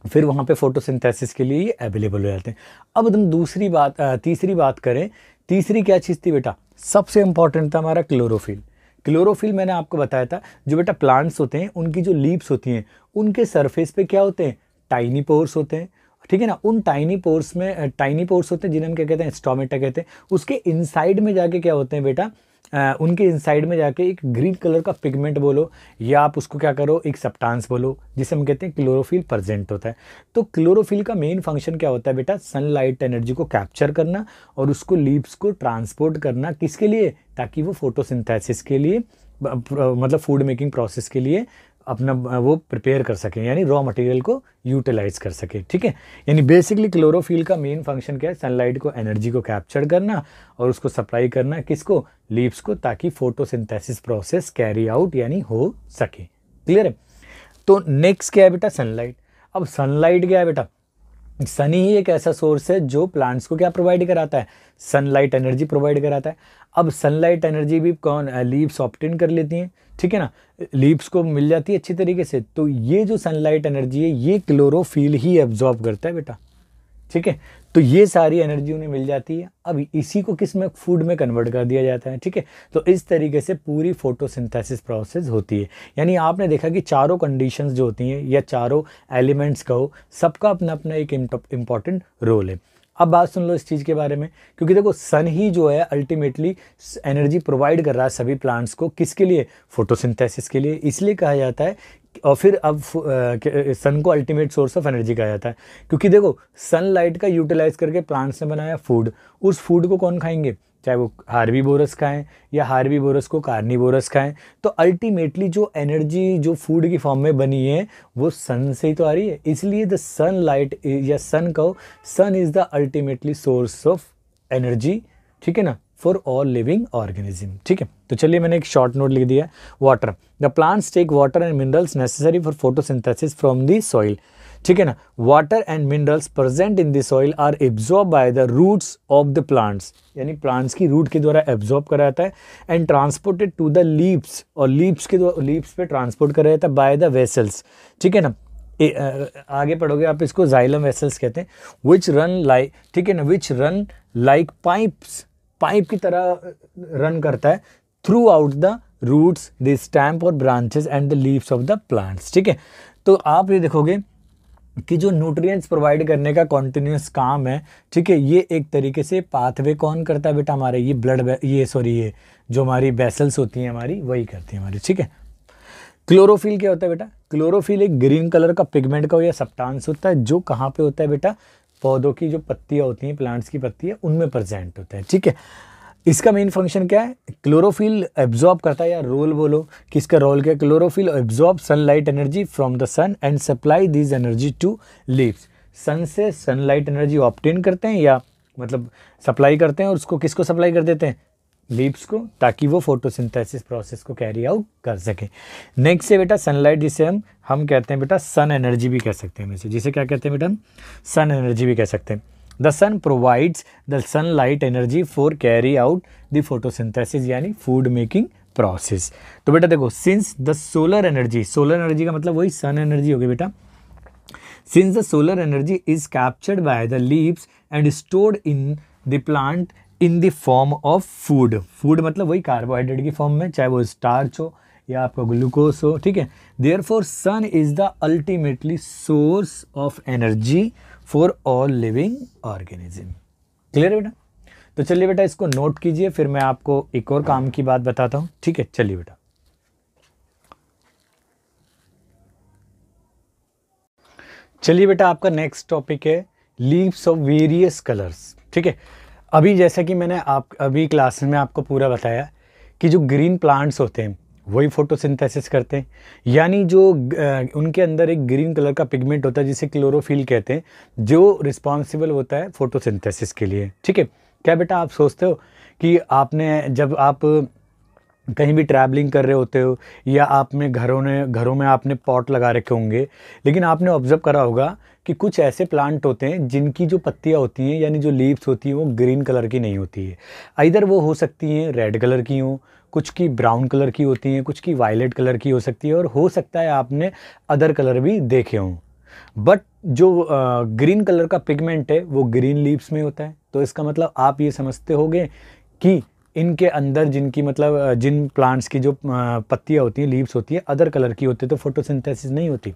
फिर वहाँ पे फोटोसिंथेसिस के लिए ये अवेलेबल हो जाते हैं। अब हम तीसरी बात करें, तीसरी क्या चीज़ थी बेटा, सबसे इंपॉर्टेंट था हमारा क्लोरोफिल। क्लोरोफिल मैंने आपको बताया था, जो बेटा प्लांट्स होते हैं उनकी जो लीव्स होती हैं उनके सरफेस पे क्या होते हैं, टाइनी पोर्स होते हैं, ठीक है ना। उन टाइनी पोर्स होते हैं जिन्हें हम क्या कहते हैं, स्टोमेटा कहते हैं। उसके इनसाइड में जाके क्या होते हैं बेटा, उनके इनसाइड में जाके एक ग्रीन कलर का पिगमेंट बोलो या आप उसको क्या करो, एक सब्सटेंस बोलो, जिसे हम कहते हैं क्लोरोफिल प्रेजेंट होता है। तो क्लोरोफिल का मेन फंक्शन क्या होता है बेटा, सनलाइट एनर्जी को कैप्चर करना और उसको लीव्स को ट्रांसपोर्ट करना, किसके लिए, ताकि वो फोटोसिंथेसिस के लिए, मतलब फूड मेकिंग प्रोसेस के लिए अपना वो प्रिपेयर कर सकें, यानी रॉ मटेरियल को यूटिलाइज कर सके, ठीक है। यानी बेसिकली क्लोरोफिल का मेन फंक्शन क्या है, सनलाइट को, एनर्जी को कैप्चर करना और उसको सप्लाई करना किसको, लीव्स को, ताकि फोटोसिंथेसिस प्रोसेस कैरी आउट यानी हो सके। क्लियर है। तो नेक्स्ट क्या है बेटा, सनलाइट। अब सनलाइट क्या है बेटा, सन ही एक ऐसा सोर्स है जो प्लांट्स को क्या प्रोवाइड कराता है, सनलाइट एनर्जी प्रोवाइड कराता है। अब सनलाइट एनर्जी भी कौन, लीव्स ऑब्टेन कर लेती हैं, ठीक है ना, लीव्स को मिल जाती है अच्छी तरीके से। तो ये जो सनलाइट एनर्जी है ये क्लोरोफिल ही एब्जॉर्ब करता है बेटा, ठीक है। तो ये सारी एनर्जी उन्हें मिल जाती है। अब इसी को किस में, फूड में कन्वर्ट कर दिया जाता है, ठीक है। तो इस तरीके से पूरी फोटोसिंथेसिस प्रोसेस होती है। यानी आपने देखा कि चारों कंडीशंस जो होती हैं या चारों एलिमेंट्स कहो, सबका अपना अपना एक इम्पॉर्टेंट रोल है। अब बात सुन लो इस चीज़ के बारे में, क्योंकि देखो सन ही जो है अल्टीमेटली एनर्जी प्रोवाइड कर रहा है सभी प्लांट्स को, किसके लिए, फोटोसिंथेसिस के लिए। इसलिए कहा जाता है, और फिर अब सन को अल्टीमेट सोर्स ऑफ एनर्जी कहा जाता है, क्योंकि देखो सनलाइट का यूटिलाइज करके प्लांट्स ने बनाया फूड, उस फूड को कौन खाएंगे, चाहे वो हार्बीवोरस खाएं या हार्बीवोरस को कार्निवोरस खाएं। तो अल्टीमेटली जो एनर्जी जो फूड की फॉर्म में बनी है वो सन से ही तो आ रही है। इसलिए द सनलाइट या सन कहो, sun is the ultimately source of energy, ठीक है ना, फॉर ऑल लिविंग ऑर्गेनिज्म, ठीक है। तो चलिए मैंने एक शॉर्ट नोट लिख दिया, water, the plants take water and minerals necessary for photosynthesis from the soil, ठीक है ना। Water and minerals present in the soil are absorb by the roots of the plants, यानी प्लांट्स की root के द्वारा absorb करा जाता है, and transported to the leaves, और लीव्स पे ट्रांसपोर्ट करा जाता है बाय द वेसल्स, ठीक है ना। आगे पढ़ोगे आप, इसको जाइलम वेसल्स कहते हैं, विच रन लाइक, ठीक है ना, which run like pipes, pipe की तरह रन करता है throughout the roots, the stamp और branches and the leaves of the plants, ठीक है। तो आप ये देखोगे कि जो न्यूट्रिएंट्स प्रोवाइड करने का कॉन्टिन्यूस काम है, ठीक है, ये एक तरीके से पाथवे कौन करता है बेटा, हमारे ये ये जो हमारी वेसल्स होती हैं हमारी, वही करती है हमारी, ठीक है। क्लोरोफिल क्या होता है बेटा, क्लोरोफिल एक ग्रीन कलर का पिगमेंट का या सब्सटेंस होता है, जो कहाँ पे होता है बेटा, पौधों की जो पत्तियां होती हैं, प्लांट्स की पत्तियां, उनमें प्रेजेंट होता है, ठीक है। इसका मेन फंक्शन क्या है, क्लोरोफिल एब्जॉर्ब करता है, या रोल बोलो कि इसका रोल क्या है, chlorophyll absorb sunlight energy from the sun and supply this energy to leaves. Sun से सनलाइट एनर्जी ऑब्टेन करते हैं, या मतलब सप्लाई करते हैं, और उसको किसको सप्लाई कर देते हैं, लीव्स को, ताकि वो फोटोसिंथेसिस प्रोसेस को कैरी आउट कर सके। नेक्स्ट है बेटा सनलाइट, जिसे हम कहते हैं बेटा सन एनर्जी भी कह सकते हैं, जिसे क्या कहते हैं बेटा, सन एनर्जी भी कह सकते हैं। The sun provides the sunlight energy for carry out the photosynthesis, यानी फूड मेकिंग प्रोसेस। तो बेटा देखो, सिंस द सोलर एनर्जी का मतलब वही सन एनर्जी होगी बेटा। Since the solar energy is captured by the leaves and stored in the plant in the form of food, food मतलब वही कार्बोहाइड्रेट की फॉर्म में, चाहे वो स्टार्च हो या आपका ग्लूकोज हो, ठीक है। Therefore sun is the ultimately source of energy for all living organism. Clear है बेटा। तो चलिए बेटा इसको नोट कीजिए, फिर मैं आपको एक और काम की बात बताता हूं, ठीक है। चलिए बेटा, चलिए बेटा आपका नेक्स्ट टॉपिक है लीव्स ऑफ वेरियस कलर्स, ठीक है। अभी जैसा कि मैंने अभी क्लास में आपको पूरा बताया कि जो ग्रीन प्लांट्स होते हैं वही फोटोसिंथेसिस करते हैं, यानी जो उनके अंदर एक ग्रीन कलर का पिगमेंट होता है जिसे क्लोरोफिल कहते हैं, जो रिस्पॉन्सिबल होता है फोटोसिंथेसिस के लिए, ठीक है। क्या बेटा आप सोचते हो कि आपने जब आप कहीं भी ट्रैवलिंग कर रहे होते हो या आपने घरों में आपने पॉट लगा रखे होंगे, लेकिन आपने ऑब्जर्व करा होगा कि कुछ ऐसे प्लांट होते हैं जिनकी जो पत्तियां होती हैं यानी जो लीव्स होती हैं वो ग्रीन कलर की नहीं होती है, इधर वो हो सकती हैं रेड कलर की हों, कुछ की ब्राउन कलर की होती हैं, कुछ की वायलेट कलर की हो सकती है, और हो सकता है आपने अदर कलर भी देखे हों। बट जो ग्रीन कलर का पिगमेंट है वो ग्रीन लीव्स में होता है। तो इसका मतलब आप ये समझते होंगे कि इनके अंदर जिनकी मतलब जिन प्लांट्स की जो पत्तियाँ होती हैं, लीव्स होती है, अदर कलर की होती है तो फोटोसिंथेसिस नहीं होती।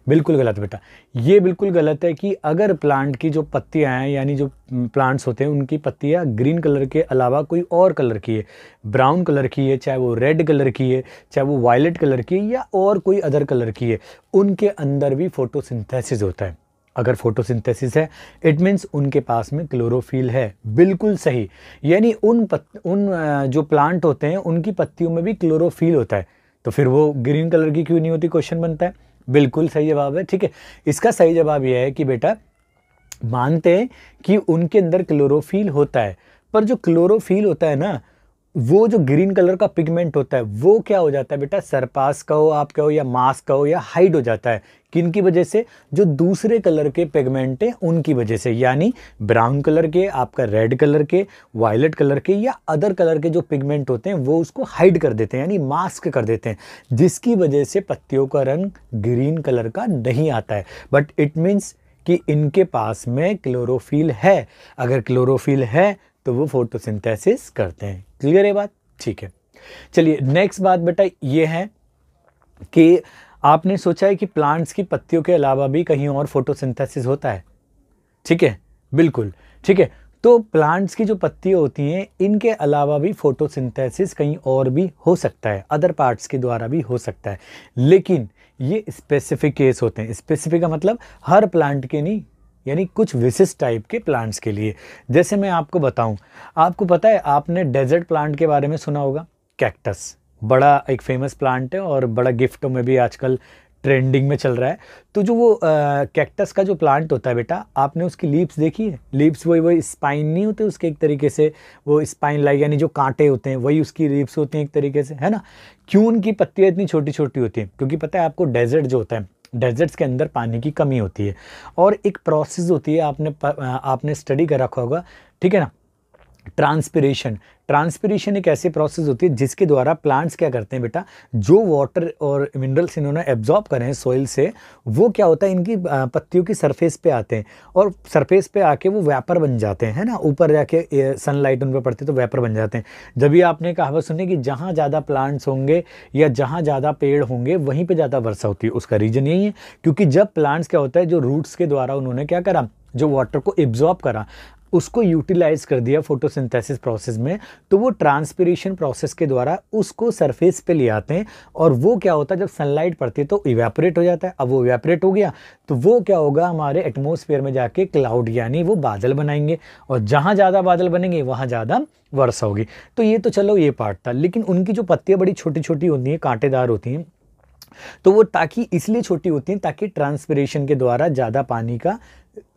बिल्कुल गलत बेटा, ये बिल्कुल गलत है कि अगर प्लांट की जो पत्तियां हैं यानी जो प्लांट्स होते हैं उनकी पत्तियां ग्रीन कलर के अलावा कोई और कलर की है, ब्राउन कलर की है, चाहे वो रेड कलर की है, चाहे वो वायलेट कलर की है या और कोई अदर कलर की है, उनके अंदर भी फोटोसिंथेसिस होता है। अगर फोटोसिंथेसिस है इट मीन्स उनके पास में क्लोरोफिल है। बिल्कुल सही, यानी उन जो प्लांट होते हैं उनकी पत्तियों में भी क्लोरोफिल होता है, तो फिर वो ग्रीन कलर की क्यों नहीं होती, क्वेश्चन बनता है। बिल्कुल सही जवाब है। ठीक है, इसका सही जवाब यह है कि बेटा मानते हैं कि उनके अंदर क्लोरोफिल होता है, पर जो क्लोरोफिल होता है ना, वो जो ग्रीन कलर का पिगमेंट होता है वो क्या हो जाता है बेटा, सरपास कहो आप कहो या मास कहो या हाइड हो जाता है। किन की वजह से, जो दूसरे कलर के पिगमेंट हैं उनकी वजह से, यानी ब्राउन कलर के, आपका रेड कलर के, वायलेट कलर के या अदर कलर के जो पिगमेंट होते हैं वो उसको हाइड कर देते हैं, यानी मास्क कर देते हैं, जिसकी वजह से पत्तियों का रंग ग्रीन कलर का नहीं आता है। बट इट मीन्स कि इनके पास में क्लोरोफिल है। अगर क्लोरोफिल है तो वो फोटोसिंथेसिस करते हैं। क्लियर है बात? ठीक है, चलिए नेक्स्ट बात बेटा ये है कि आपने सोचा है कि प्लांट्स की पत्तियों के अलावा भी कहीं और फोटोसिंथेसिस होता है। ठीक है, बिल्कुल ठीक है। तो प्लांट्स की जो पत्तियां होती हैं इनके अलावा भी फोटोसिंथेसिस कहीं और भी हो सकता है, अदर पार्ट्स के द्वारा भी हो सकता है, लेकिन ये स्पेसिफिक केस होते हैं। स्पेसिफिक का मतलब हर प्लांट के नहीं, यानी कुछ विशिष्ट टाइप के प्लांट्स के लिए। जैसे मैं आपको बताऊं, आपको पता है आपने डेजर्ट प्लांट के बारे में सुना होगा, कैक्टस, बड़ा एक फेमस प्लांट है और बड़ा गिफ्टों में भी आजकल ट्रेंडिंग में चल रहा है। तो जो वो कैक्टस का जो प्लांट होता है बेटा, आपने उसकी लीव्स देखी है? लीव्स वही स्पाइन नहीं होते उसके, एक तरीके से वो स्पाइन लाइक यानी जो कांटे होते हैं वही उसकी लीव्स होती हैं एक तरीके से, है ना। क्यों उनकी पत्तियाँ इतनी छोटी छोटी होती हैं? क्योंकि पता है आपको डेजर्ट जो होता है, डेजर्ट्स के अंदर पानी की कमी होती है और एक प्रोसेस होती है, आपने स्टडी कर रखा होगा, ठीक है ना, ट्रांसपिरेशन। ट्रांसपिरेशन एक ऐसी प्रोसेस होती है जिसके द्वारा प्लांट्स क्या करते हैं बेटा, जो वाटर और मिनरल्स इन्होंने एब्जॉर्ब करे हैं सॉइल से, वो क्या होता है इनकी पत्तियों की सरफेस पे आते हैं और सरफेस पे आके वो वेपर बन जाते हैं, है ना, ऊपर जाके सनलाइट उन पर पड़ती है तो वेपर बन जाते हैं। जब भी आपने कहावत सुनी कि जहाँ ज़्यादा प्लांट्स होंगे या जहाँ ज़्यादा पेड़ होंगे वहीं पर ज़्यादा वर्षा होती है, उसका रीज़न यही है क्योंकि जब प्लांट्स क्या होता है, जो रूट्स के द्वारा उन्होंने क्या करा, जो वाटर को एब्जॉर्ब करा उसको यूटिलाइज कर दिया फोटोसिंथेसिस प्रोसेस में, तो वो ट्रांसपिरेशन प्रोसेस के द्वारा उसको सरफेस पे ले आते हैं और वो क्या होता है, जब सनलाइट पड़ती है तो इवेपोरेट हो जाता है। अब वो इवेपोरेट हो गया तो वो क्या होगा, हमारे एटमॉस्फेयर में जाके क्लाउड यानी वो बादल बनाएंगे और जहाँ ज़्यादा बादल बनेंगे वहाँ ज़्यादा वर्षा होगी। तो ये तो चलो ये पार्ट था, लेकिन उनकी जो पत्तियाँ बड़ी छोटी छोटी होती हैं, कांटेदार होती हैं, तो वो ताकि इसलिए छोटी होती हैं ताकि ट्रांसपिरेशन के द्वारा ज़्यादा पानी का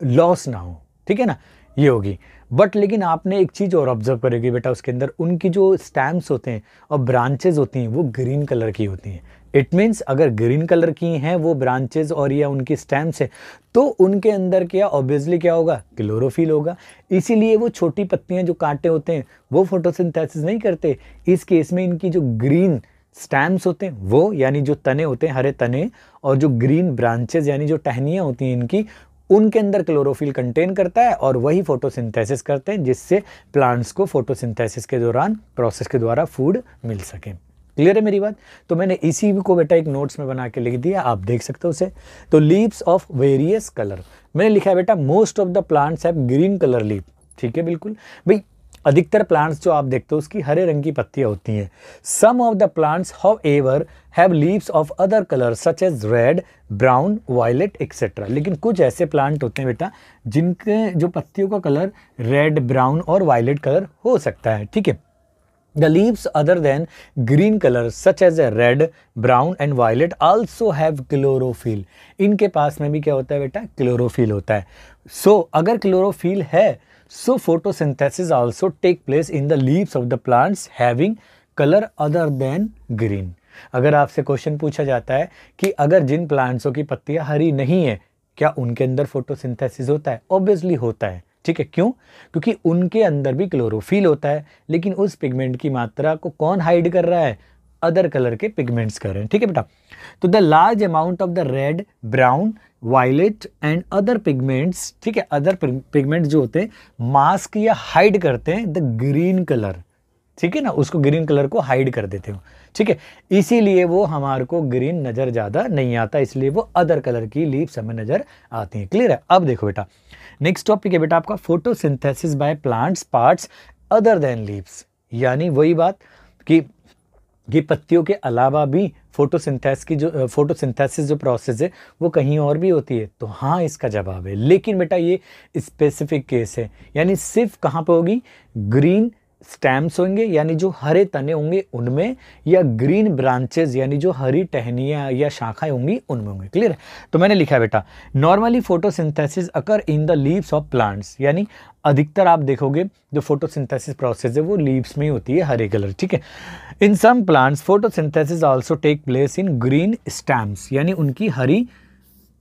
लॉस ना हो, ठीक है ना, ये होगी। बट लेकिन आपने एक चीज़ और ऑब्जर्व करेगी बेटा, उसके अंदर उनकी जो स्टैम्स होते हैं और ब्रांचेज होती हैं वो ग्रीन कलर की होती हैं। इट मीन्स अगर ग्रीन कलर की हैं वो ब्रांचेज और या उनकी स्टैम्स है तो उनके अंदर क्या ऑब्वियसली क्या होगा, क्लोरोफिल होगा। इसीलिए वो छोटी पत्तियां जो कांटे होते हैं वो फोटोसिंथेसिस नहीं करते। इस केस में इनकी जो ग्रीन स्टैम्स होते हैं वो यानी जो तने होते हैं, हरे तने, और जो ग्रीन ब्रांचेज यानी जो टहनियाँ होती हैं इनकी, उनके अंदर क्लोरोफिल कंटेन करता है और वही फोटोसिंथेसिस करते हैं जिससे प्लांट्स को फोटोसिंथेसिस के दौरान प्रोसेस के द्वारा फूड मिल सके। क्लियर है मेरी बात? तो मैंने इसी को बेटा एक नोट्स में बना के लिख दिया, आप देख सकते हो उसे। तो लीव्स ऑफ वेरियस कलर मैंने लिखा है बेटा, most of the plants have green colour leaf. ठीक है, बिल्कुल भाई, अधिकतर प्लांट्स जो आप देखते हो उसकी हरे रंग की पत्तियां होती हैं। Some of the plants however have leaves of other colour such as red, brown, violet etcetera. लेकिन कुछ ऐसे प्लांट होते हैं बेटा जिनके जो पत्तियों का कलर रेड, ब्राउन और वायलेट कलर हो सकता है। ठीक है, The leaves other than green color such as a red, brown and violet also have chlorophyll. इनके पास में भी क्या होता है बेटा, क्लोरोफिल होता है। So अगर क्लोरोफिल है so photosynthesis also take place in the leaves of the plants having color other than green. अगर आपसे क्वेश्चन पूछा जाता है कि अगर जिन प्लांट्सों की पत्तियां हरी नहीं है क्या उनके अंदर फोटोसिंथेसिस होता है? ऑब्वियसली होता है। ठीक है, क्यों? क्योंकि उनके अंदर भी क्लोरोफिल होता है, लेकिन उस पिगमेंट की मात्रा को कौन हाइड कर रहा है? अदर कलर के पिगमेंट्स कर रहे हैं। ठीक है बेटा, तो the large amount of the red, brown, violet and other pigments, ठीक है, अदर पिगमेंट्स जो होते हैं मास्क या हाइड करते हैं द ग्रीन कलर, ठीक है ना, उसको ग्रीन कलर को हाइड कर देते हो, ठीक है, इसीलिए वो हमारे को ग्रीन नज़र ज़्यादा नहीं आता, इसलिए वो अदर कलर की लीव्स हमें नज़र आती हैं। क्लियर है? अब देखो बेटा, नेक्स्ट टॉपिक है बेटा आपका photosynthesis by plants parts other than leaves, यानी वही बात कि पत्तियों के अलावा भी फोटोसिंथेसिस जो प्रोसेस है वो कहीं और भी होती है। तो हाँ इसका जवाब है, लेकिन बेटा ये स्पेसिफिक केस है, यानी सिर्फ कहाँ पे होगी, ग्रीन स्टेम्स होंगे यानी जो हरे तने होंगे उनमें, या ग्रीन ब्रांचेस यानी जो हरी टहनियाँ या शाखाएं होंगी उनमें होंगे। क्लियर है? तो मैंने लिखा है बेटा, normally photosynthesis occur in the leaves of plants, यानी अधिकतर आप देखोगे जो फोटोसिंथेसिस प्रोसेस है वो लीव्स में ही होती है, हरे कलर, ठीक है। In some plants photosynthesis also take place in green stems, यानी उनकी हरी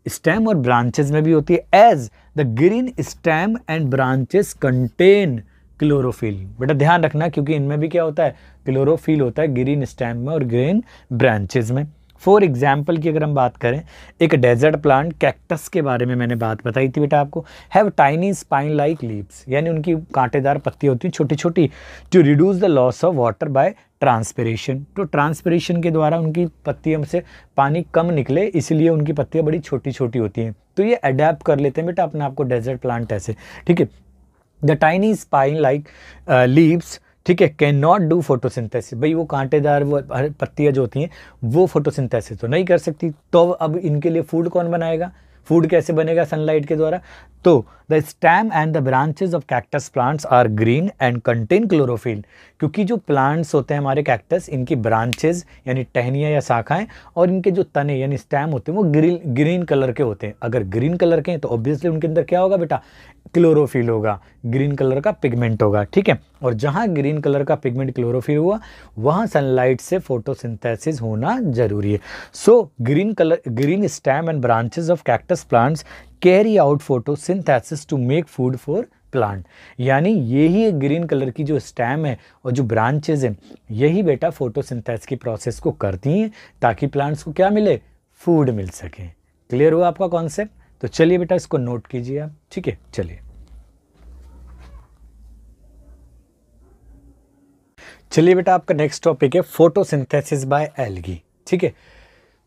स्टेम और ब्रांचेस में भी होती है, as the green stem and branches contain chlorophyll. बेटा ध्यान रखना, क्योंकि इनमें भी क्या होता है, क्लोरोफिल होता है ग्रीन स्टेम में और ग्रीन ब्रांचेस में। फॉर एग्जाम्पल की अगर हम बात करें, एक डेजर्ट प्लांट कैक्टस के बारे में मैंने बात बताई थी बेटा आपको, have tiny spine like leaves, यानी उनकी कांटेदार पत्ती होती है छोटी छोटी, to reduce the loss of water by transpiration. तो ट्रांसपिरेशन के द्वारा उनकी पत्तियों से पानी कम निकले, इसलिए उनकी पत्तियां बड़ी छोटी छोटी होती हैं। तो ये अडेप्ट कर लेते हैं बेटा अपने आप को डेजर्ट प्लांट ऐसे, ठीक है। The tiny spine like leaves, ठीक है, कैन नॉट डू फोटोसिंथेसिस। भाई वो कांटेदार वो पत्तियां जो होती हैं वो फोटोसिंथेसिस तो नहीं कर सकती, तो अब इनके लिए फूड कौन बनाएगा, फूड कैसे बनेगा सनलाइट के द्वारा। तो the stem and the branches of cactus plants are green and contain chlorophyll, क्योंकि जो प्लांट्स होते हैं हमारे कैक्टस, इनकी ब्रांचेस यानी टहनियाँ या शाखाएं और इनके जो तने यानी स्टेम होते हैं वो ग्रीन कलर के होते हैं। अगर ग्रीन कलर के हैं तो ऑब्वियसली उनके अंदर क्या होगा बेटा, क्लोरोफिल होगा, ग्रीन कलर का पिगमेंट होगा, ठीक है। और जहाँ ग्रीन कलर का पिगमेंट क्लोरोफिल हुआ वहाँ सनलाइट से फोटोसिंथेसिस होना जरूरी है। So green stem and branches of cactus plants carry out photosynthesis to make food for plant, यानी यही ग्रीन कलर की जो स्टेम है और जो ब्रांचेस हैं यही बेटा फोटोसिंथेसिस की प्रोसेस को करती हैं ताकि प्लांट्स को क्या मिले, फूड मिल सके। क्लियर हुआ आपका कॉन्सेप्ट? तो चलिए बेटा इसको नोट कीजिए आप, ठीक है। चलिए बेटा आपका नेक्स्ट टॉपिक है फोटोसिंथेसिस बाय एल्गी, ठीक है।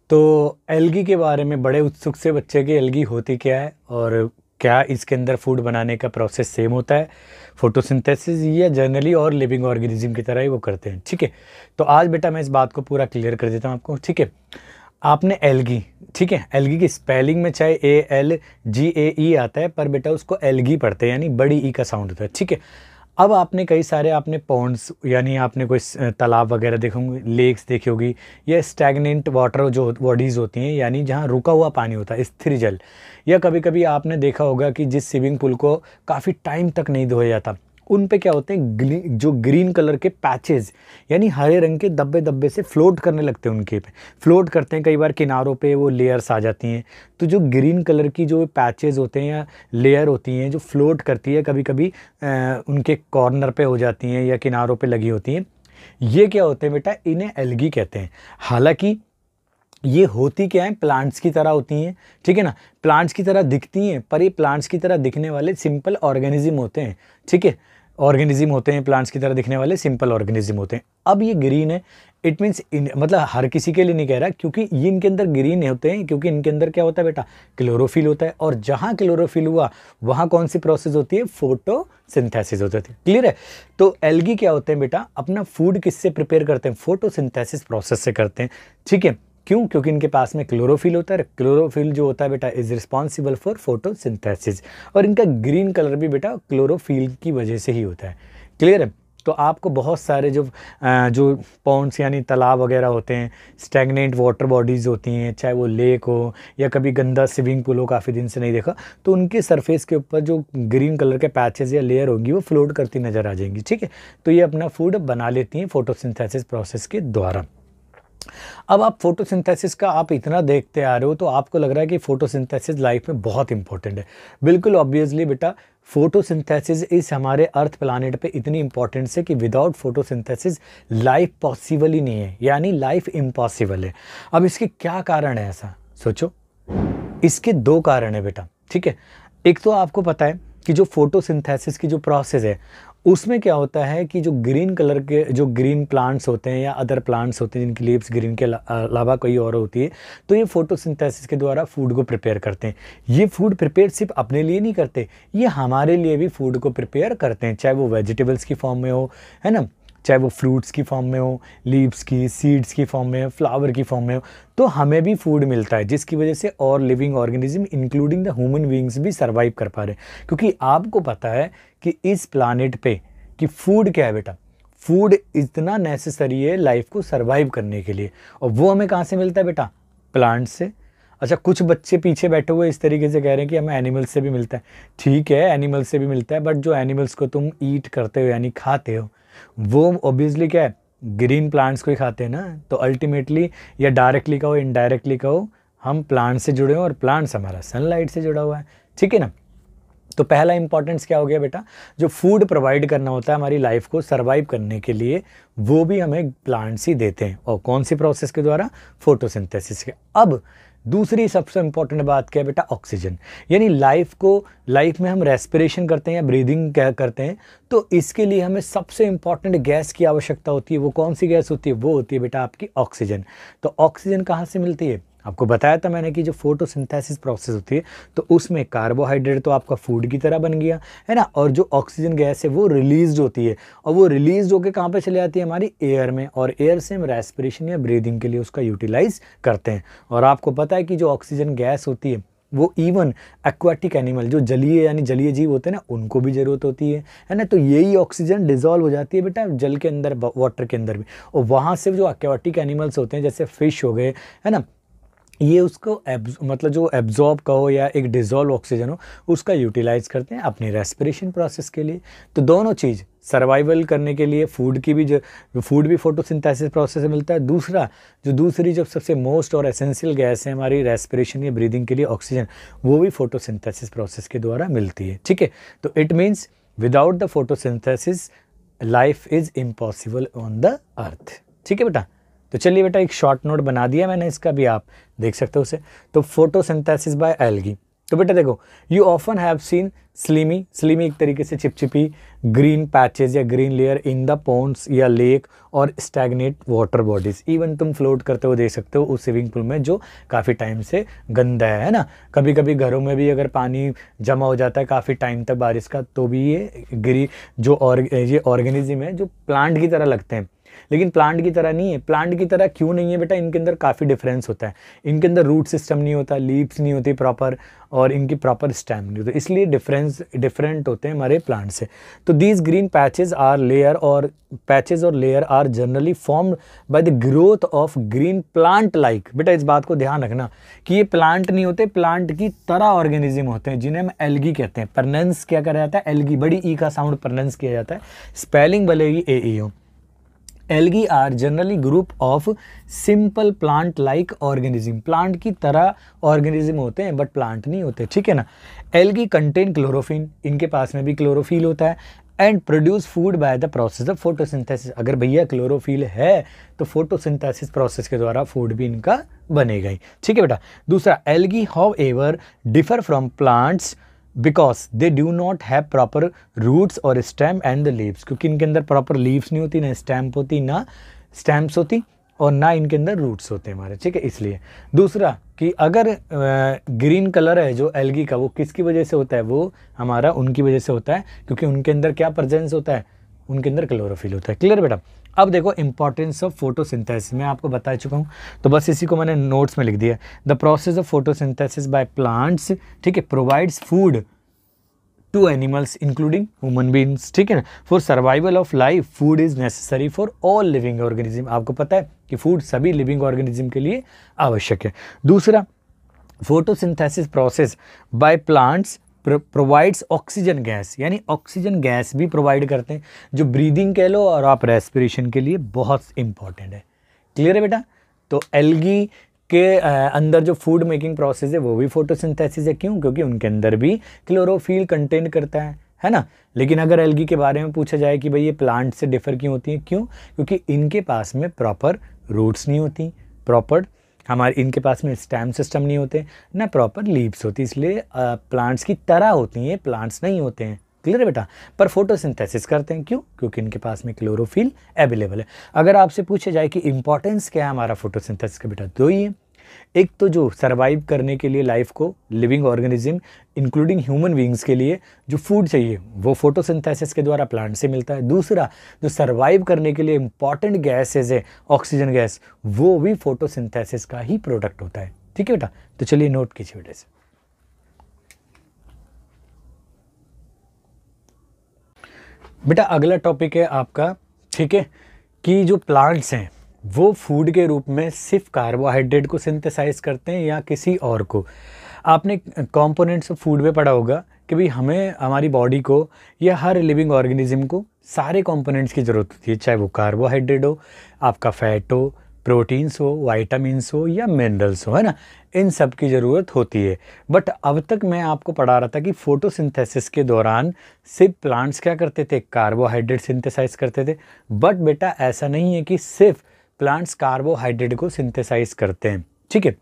तो एल्गी के बारे में बड़े उत्सुक से बच्चे के एल्गी होती क्या है और क्या इसके अंदर फूड बनाने का प्रोसेस सेम होता है फोटोसिंथेसिस, या जनरली और लिविंग ऑर्गेनिज्म की तरह ही वो करते हैं, ठीक है। तो आज बेटा मैं इस बात को पूरा क्लियर कर देता हूँ आपको, ठीक है। आपने एल्गी, ठीक है, एल्गी की स्पेलिंग में चाहे ALGAE आता है, पर बेटा उसको एल्गी पढ़ते हैं, यानी बड़ी ई का साउंड होता है, ठीक है। अब आपने कई सारे आपने पॉन्ड्स यानी आपने कोई तालाब वगैरह देखे होंगे, लेक्स देखी होगी, या स्टैगनेंट वाटर जो बॉडीज़ होती हैं यानी जहाँ रुका हुआ पानी होता है, स्थिर जल, या कभी कभी आपने देखा होगा कि जिस स्विमिंग पूल को काफ़ी टाइम तक नहीं धोया जाता उन पे क्या होते हैं, जो ग्रीन कलर के पैचेस यानी हरे रंग के धब्बे धब्बे से फ्लोट करने लगते हैं, उनके पे फ्लोट करते हैं, कई बार किनारों पे वो लेयर्स आ जाती हैं। तो जो ग्रीन कलर की जो पैचेस होते हैं या लेयर होती हैं जो फ्लोट करती है, कभी कभी उनके कॉर्नर पे हो जाती हैं या किनारों पे लगी होती हैं, ये क्या होते हैं बेटा, इन्हें एल्गी कहते हैं। हालांकि ये होती क्या है, प्लांट्स की तरह होती हैं, ठीक है ना, प्लांट्स की तरह दिखती हैं, पर ये प्लांट्स की तरह दिखने वाले सिंपल ऑर्गेनिज्म होते हैं, ठीक है, ऑर्गेनिज्म होते हैं, प्लांट्स की तरह दिखने वाले सिंपल ऑर्गेनिज्म होते हैं। अब ये ग्रीन है, इट मीन्स मतलब हर किसी के लिए नहीं कह रहा, क्योंकि ये इनके अंदर ग्रीन होते हैं क्योंकि इनके अंदर क्या होता है बेटा, क्लोरोफिल होता है, और जहाँ क्लोरोफिल हुआ वहाँ कौन सी प्रोसेस होती है, फोटोसिंथेसिस होती है। क्लियर है? तो एल्गी क्या होते हैं बेटा, अपना फूड किससे प्रिपेयर करते हैं, फोटोसिंथेसिस प्रोसेस से करते हैं, ठीक है। क्यों? क्योंकि इनके पास में क्लोरोफिल होता है, क्लोरोफिल जो होता है बेटा इज रिस्पॉन्सिबल फॉर फोटोसिंथेसिस, और इनका ग्रीन कलर भी बेटा क्लोरोफिल की वजह से ही होता है। क्लियर है? तो आपको बहुत सारे जो पॉन्ड्स यानी तालाब वगैरह होते हैं, स्टैगनेंट वाटर बॉडीज़ होती हैं, चाहे वो लेक हो या कभी गंदा स्विमिंग पूल हो, काफ़ी दिन से नहीं देखा, तो उनके सरफेस के ऊपर जो ग्रीन कलर के पैचेस या लेयर होंगी वो फ्लोट करती नज़र आ जाएंगी, ठीक है। तो ये अपना फूड बना लेती हैं फोटोसिंथेसिस प्रोसेस के द्वारा। अब आप फोटोसिंथेसिस का आप इतना देखते आ रहे हो तो आपको लग रहा है कि फोटोसिंथेसिस लाइफ में बहुत इंपॉर्टेंट है। बिल्कुल ऑब्वियसली बेटा, फोटोसिंथेसिस इस हमारे अर्थ प्लानेट पे इतनी इंपॉर्टेंस है कि विदाउट फोटोसिंथेसिस लाइफ पॉसिबल ही नहीं है, यानी लाइफ इम्पॉसिबल है। अब इसके क्या कारण है, ऐसा सोचो। इसके दो कारण है बेटा, ठीक है। एक तो आपको पता है कि जो फोटोसिंथेसिस की जो प्रोसेस है उसमें क्या होता है कि जो ग्रीन कलर के जो ग्रीन प्लांट्स होते हैं या अदर प्लांट्स होते हैं जिनकी लीव्स ग्रीन के अलावा कोई और होती है, तो ये फोटोसिंथेसिस के द्वारा फूड को प्रिपेयर करते हैं। ये फूड प्रिपेयर सिर्फ अपने लिए नहीं करते, ये हमारे लिए भी फूड को प्रिपेयर करते हैं, चाहे वो वेजिटेबल्स की फॉर्म में हो, है ना, चाहे वो फ्रूट्स की फॉर्म में हो, लीव्स की, सीड्स की फॉर्म में, फ्लावर की फॉर्म में हो, तो हमें भी फूड मिलता है, जिसकी वजह से और living organism including the human beings भी सर्वाइव कर पा रहे हैं। क्योंकि आपको पता है कि इस प्लानेट पे कि फूड क्या है बेटा, फूड इतना नेसेसरी है लाइफ को सर्वाइव करने के लिए, और वो हमें कहाँ से मिलता है बेटा, प्लांट से। अच्छा, कुछ बच्चे पीछे बैठे हुए इस तरीके से कह रहे हैं कि हमें एनिमल्स से भी मिलता है। ठीक है, एनिमल्स से भी मिलता है, बट जो एनिमल्स को तुम ईट करते हो यानी खाते हो, वो ऑब्वियसली क्या है, ग्रीन प्लांट्स को ही खाते हैं ना। तो अल्टीमेटली या डायरेक्टली कहो इनडायरेक्टली कहो, हम प्लांट से जुड़े हैं और प्लांट्स हमारा सनलाइट से जुड़ा हुआ है, ठीक है ना। तो पहला इंपॉर्टेंस क्या हो गया बेटा, जो फूड प्रोवाइड करना होता है हमारी लाइफ को सर्वाइव करने के लिए, वो भी हमें प्लांट्स ही देते हैं। और कौन सी प्रोसेस के द्वारा, फोटोसिंथेसिस के। अब दूसरी सबसे इंपॉर्टेंट बात क्या है बेटा, ऑक्सीजन। यानी लाइफ में हम रेस्पिरेशन करते हैं या ब्रीदिंग क्या करते हैं, तो इसके लिए हमें सबसे इंपॉर्टेंट गैस की आवश्यकता होती है। वो कौन सी गैस होती है, वो होती है बेटा आपकी ऑक्सीजन। तो ऑक्सीजन कहाँ से मिलती है, आपको बताया था मैंने कि जो फोटोसिंथेसिस प्रोसेस होती है तो उसमें कार्बोहाइड्रेट तो आपका फूड की तरह बन गया है ना, और जो ऑक्सीजन गैस है वो रिलीज होती है, और वो रिलीज होकर कहाँ पे चले जाती है, हमारी एयर में, और एयर से हम रेस्पिरेशन या ब्रीदिंग के लिए उसका यूटिलाइज करते हैं। और आपको पता है कि जो ऑक्सीजन गैस होती है वो इवन एक्वाटिक एनिमल, जो जलीय यानी जलीय जीव होते हैं ना, उनको भी ज़रूरत होती है ना। तो यही ऑक्सीजन डिजॉल्व हो जाती है बेटा जल के अंदर, वाटर के अंदर भी, और वहाँ से जो एक्वाटिक एनिमल्स होते हैं जैसे फिश हो गए, है ना, ये उसको मतलब जो एब्जॉर्ब कहो या एक डिजॉल्व ऑक्सीजन हो, उसका यूटिलाइज करते हैं अपनी रेस्पिरेशन प्रोसेस के लिए। तो दोनों चीज़ सर्वाइवल करने के लिए फूड की भी, जो फूड भी फोटोसिंथेसिस प्रोसेस से मिलता है। दूसरी जो सबसे मोस्ट और एसेंशियल गैस है हमारी रेस्पिरेशन या ब्रीदिंग के लिए, ऑक्सीजन, वो भी फोटोसिंथेसिस प्रोसेस के द्वारा मिलती है, ठीक है। तो it means without the photosynthesis life is impossible on the earth, ठीक है बेटा। तो चलिए बेटा, एक शॉर्ट नोट बना दिया मैंने इसका, भी आप देख सकते हो उसे। तो फोटोसिंथेसिस बाय एल्गी, तो बेटा देखो, you often have seen slimy एक तरीके से चिपचिपी ग्रीन पैचेज या green layer in the ponds या लेक और स्टैग्नेट वाटर बॉडीज। इवन तुम फ्लोट करते हो देख सकते हो उस स्विमिंग पूल में जो काफ़ी टाइम से गंदा है ना। कभी कभी घरों में भी अगर पानी जमा हो जाता है काफ़ी टाइम तक बारिश का, तो भी ये ऑर्गेनिज्म है जो प्लांट की तरह लगते हैं, लेकिन प्लांट की तरह नहीं है। प्लांट की तरह क्यों नहीं है बेटा, इनके अंदर काफ़ी डिफरेंस होता है। इनके अंदर रूट सिस्टम नहीं होता, लीव्स नहीं होती प्रॉपर, और इनकी प्रॉपर स्टेम नहीं होती, इसलिए डिफरेंट होते हैं हमारे प्लांट से। तो दीज ग्रीन पैचेज और layer are generally formed by the growth of green plant like. बेटा इस बात को ध्यान रखना कि ये प्लांट नहीं होते, प्लांट की तरह ऑर्गेनिज्म होते हैं, जिन्हें हम एल्गी कहते हैं। प्रोनाउंस क्या करा जाता है, एल्गी, बड़ी ई का साउंड प्रोनाउंस किया जाता है, स्पेलिंग भले ही ए हो। Algae are generally group of simple plant like organism. Plant की तरह ऑर्गेनिज्म होते हैं बट प्लांट नहीं होते, ठीक है ना। एल्गी कंटेन क्लोरोफिन, इनके पास में भी क्लोरोफिल होता है, and produce food by the process of photosynthesis. अगर भैया क्लोरोफिल है तो फोटोसिंथेसिस प्रोसेस के द्वारा फूड भी इनका बनेगा ही, ठीक है बेटा। दूसरा, algae however differ from plants because they do not have proper roots और स्टेम एंड द लीव्स। क्योंकि इनके अंदर प्रॉपर लीव्स नहीं होती, ना स्टेम्प होती, ना स्टेम्प्स होती, और ना इनके अंदर रूट्स होते हैं हमारे, ठीक है, इसलिए। दूसरा कि अगर ग्रीन कलर है जो एल्गी का, वो किसकी वजह से होता है, वो हमारा उनकी वजह से होता है, क्योंकि उनके अंदर क्या प्रेजेंस होता है, उनके अंदर क्लोरोफिल होता है। क्लियर बेटा। अब देखो इंपॉर्टेंस ऑफ फोटोसिंथेसिस मैं आपको बता चुका हूँ, तो बस इसी को मैंने नोट्स में लिख दिया। The process of photosynthesis by plants, ठीक है, provides food to animals including human beings, ठीक है ना। For survival of life food is necessary for all living organism. आपको पता है कि फूड सभी लिविंग ऑर्गेनिज्म के लिए आवश्यक है। दूसरा, photosynthesis process by plants provides oxygen gas, यानी ऑक्सीजन गैस भी प्रोवाइड करते हैं, जो ब्रीदिंग कह लो और आप रेस्पिरेशन के लिए बहुत इंपॉर्टेंट है। क्लियर है बेटा। तो एल्गी के अंदर जो फूड मेकिंग प्रोसेस है वो भी फोटोसिंथेसिस है। क्यों? क्योंकि उनके अंदर भी क्लोरोफिल कंटेन करता है ना। लेकिन अगर एल्गी के बारे में पूछा जाए कि भाई ये प्लांट से डिफर क्यों होती है, क्यों? क्योंकि इनके पास में प्रॉपर रूट्स नहीं होती, प्रॉपर इनके पास में स्टेम सिस्टम नहीं होते, ना प्रॉपर लीव्स होती, इसलिए प्लांट्स की तरह होती हैं, प्लांट्स नहीं होते हैं। क्लियर है बेटा। पर फोटोसिंथेसिस करते हैं क्यों? क्योंकि इनके पास में क्लोरोफिल अवेलेबल है। अगर आपसे पूछे जाए कि इंपॉर्टेंस क्या है हमारा फोटोसिंथेसिस का बेटा, तो ये एक तो जो सरवाइव करने के लिए लाइफ को, living organism including human beings के लिए जो फूड चाहिए वो फोटोसिंथेसिस के द्वारा प्लांट से मिलता है। दूसरा, जो सरवाइव करने के लिए इंपॉर्टेंट गैसेज है, ऑक्सीजन गैस, वो भी फोटोसिंथेसिस का ही प्रोडक्ट होता है। ठीक है बेटा, तो चलिए नोट कीजिए बेटे से। बेटा अगला टॉपिक है आपका, ठीक है, कि जो प्लांट्स हैं वो फूड के रूप में सिर्फ कार्बोहाइड्रेट को सिंथेसाइज करते हैं या किसी और को। आपने कंपोनेंट्स ऑफ फूड में पढ़ा होगा कि भाई हमें, हमारी बॉडी को या हर लिविंग ऑर्गेनिज्म को सारे कंपोनेंट्स की ज़रूरत होती है, चाहे वो कार्बोहाइड्रेट हो, आपका फैट हो, प्रोटीन्स हो, वाइटामिन्स हो या मिनरल्स हो, है ना, इन सब की ज़रूरत होती है। बट अब तक मैं आपको पढ़ा रहा था कि फोटोसिंथेसिस के दौरान सिर्फ प्लांट्स क्या करते थे, कार्बोहाइड्रेट सिंथेसाइज करते थे। बट बेटा ऐसा नहीं है कि सिर्फ प्लांट्स कार्बोहाइड्रेट को सिंथेसाइज करते हैं। ठीक है,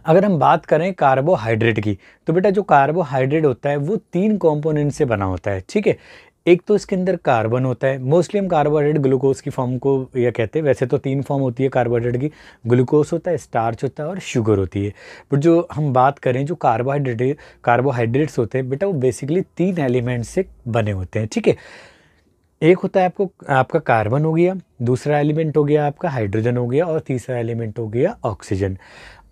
अगर हम बात करें कार्बोहाइड्रेट की, तो बेटा जो कार्बोहाइड्रेट होता है वो 3 कंपोनेंट से बना होता है। ठीक है, एक तो इसके अंदर कार्बन होता है, मोस्टली हम कार्बोहाइड्रेट ग्लूकोज की फॉर्म को यह कहते हैं, वैसे तो 3 फॉर्म होती है कार्बोहाइड्रेट की, ग्लूकोज होता है, स्टार्च होता है और शुगर होती है। बट जो हम बात करें जो कार्बोहाइड्रेट्स होते हैं बेटा, वो बेसिकली 3 एलिमेंट से बने होते हैं। ठीक है, एक होता है आपका कार्बन हो गया, दूसरा एलिमेंट हो गया आपका हाइड्रोजन हो गया और तीसरा एलिमेंट हो गया ऑक्सीजन।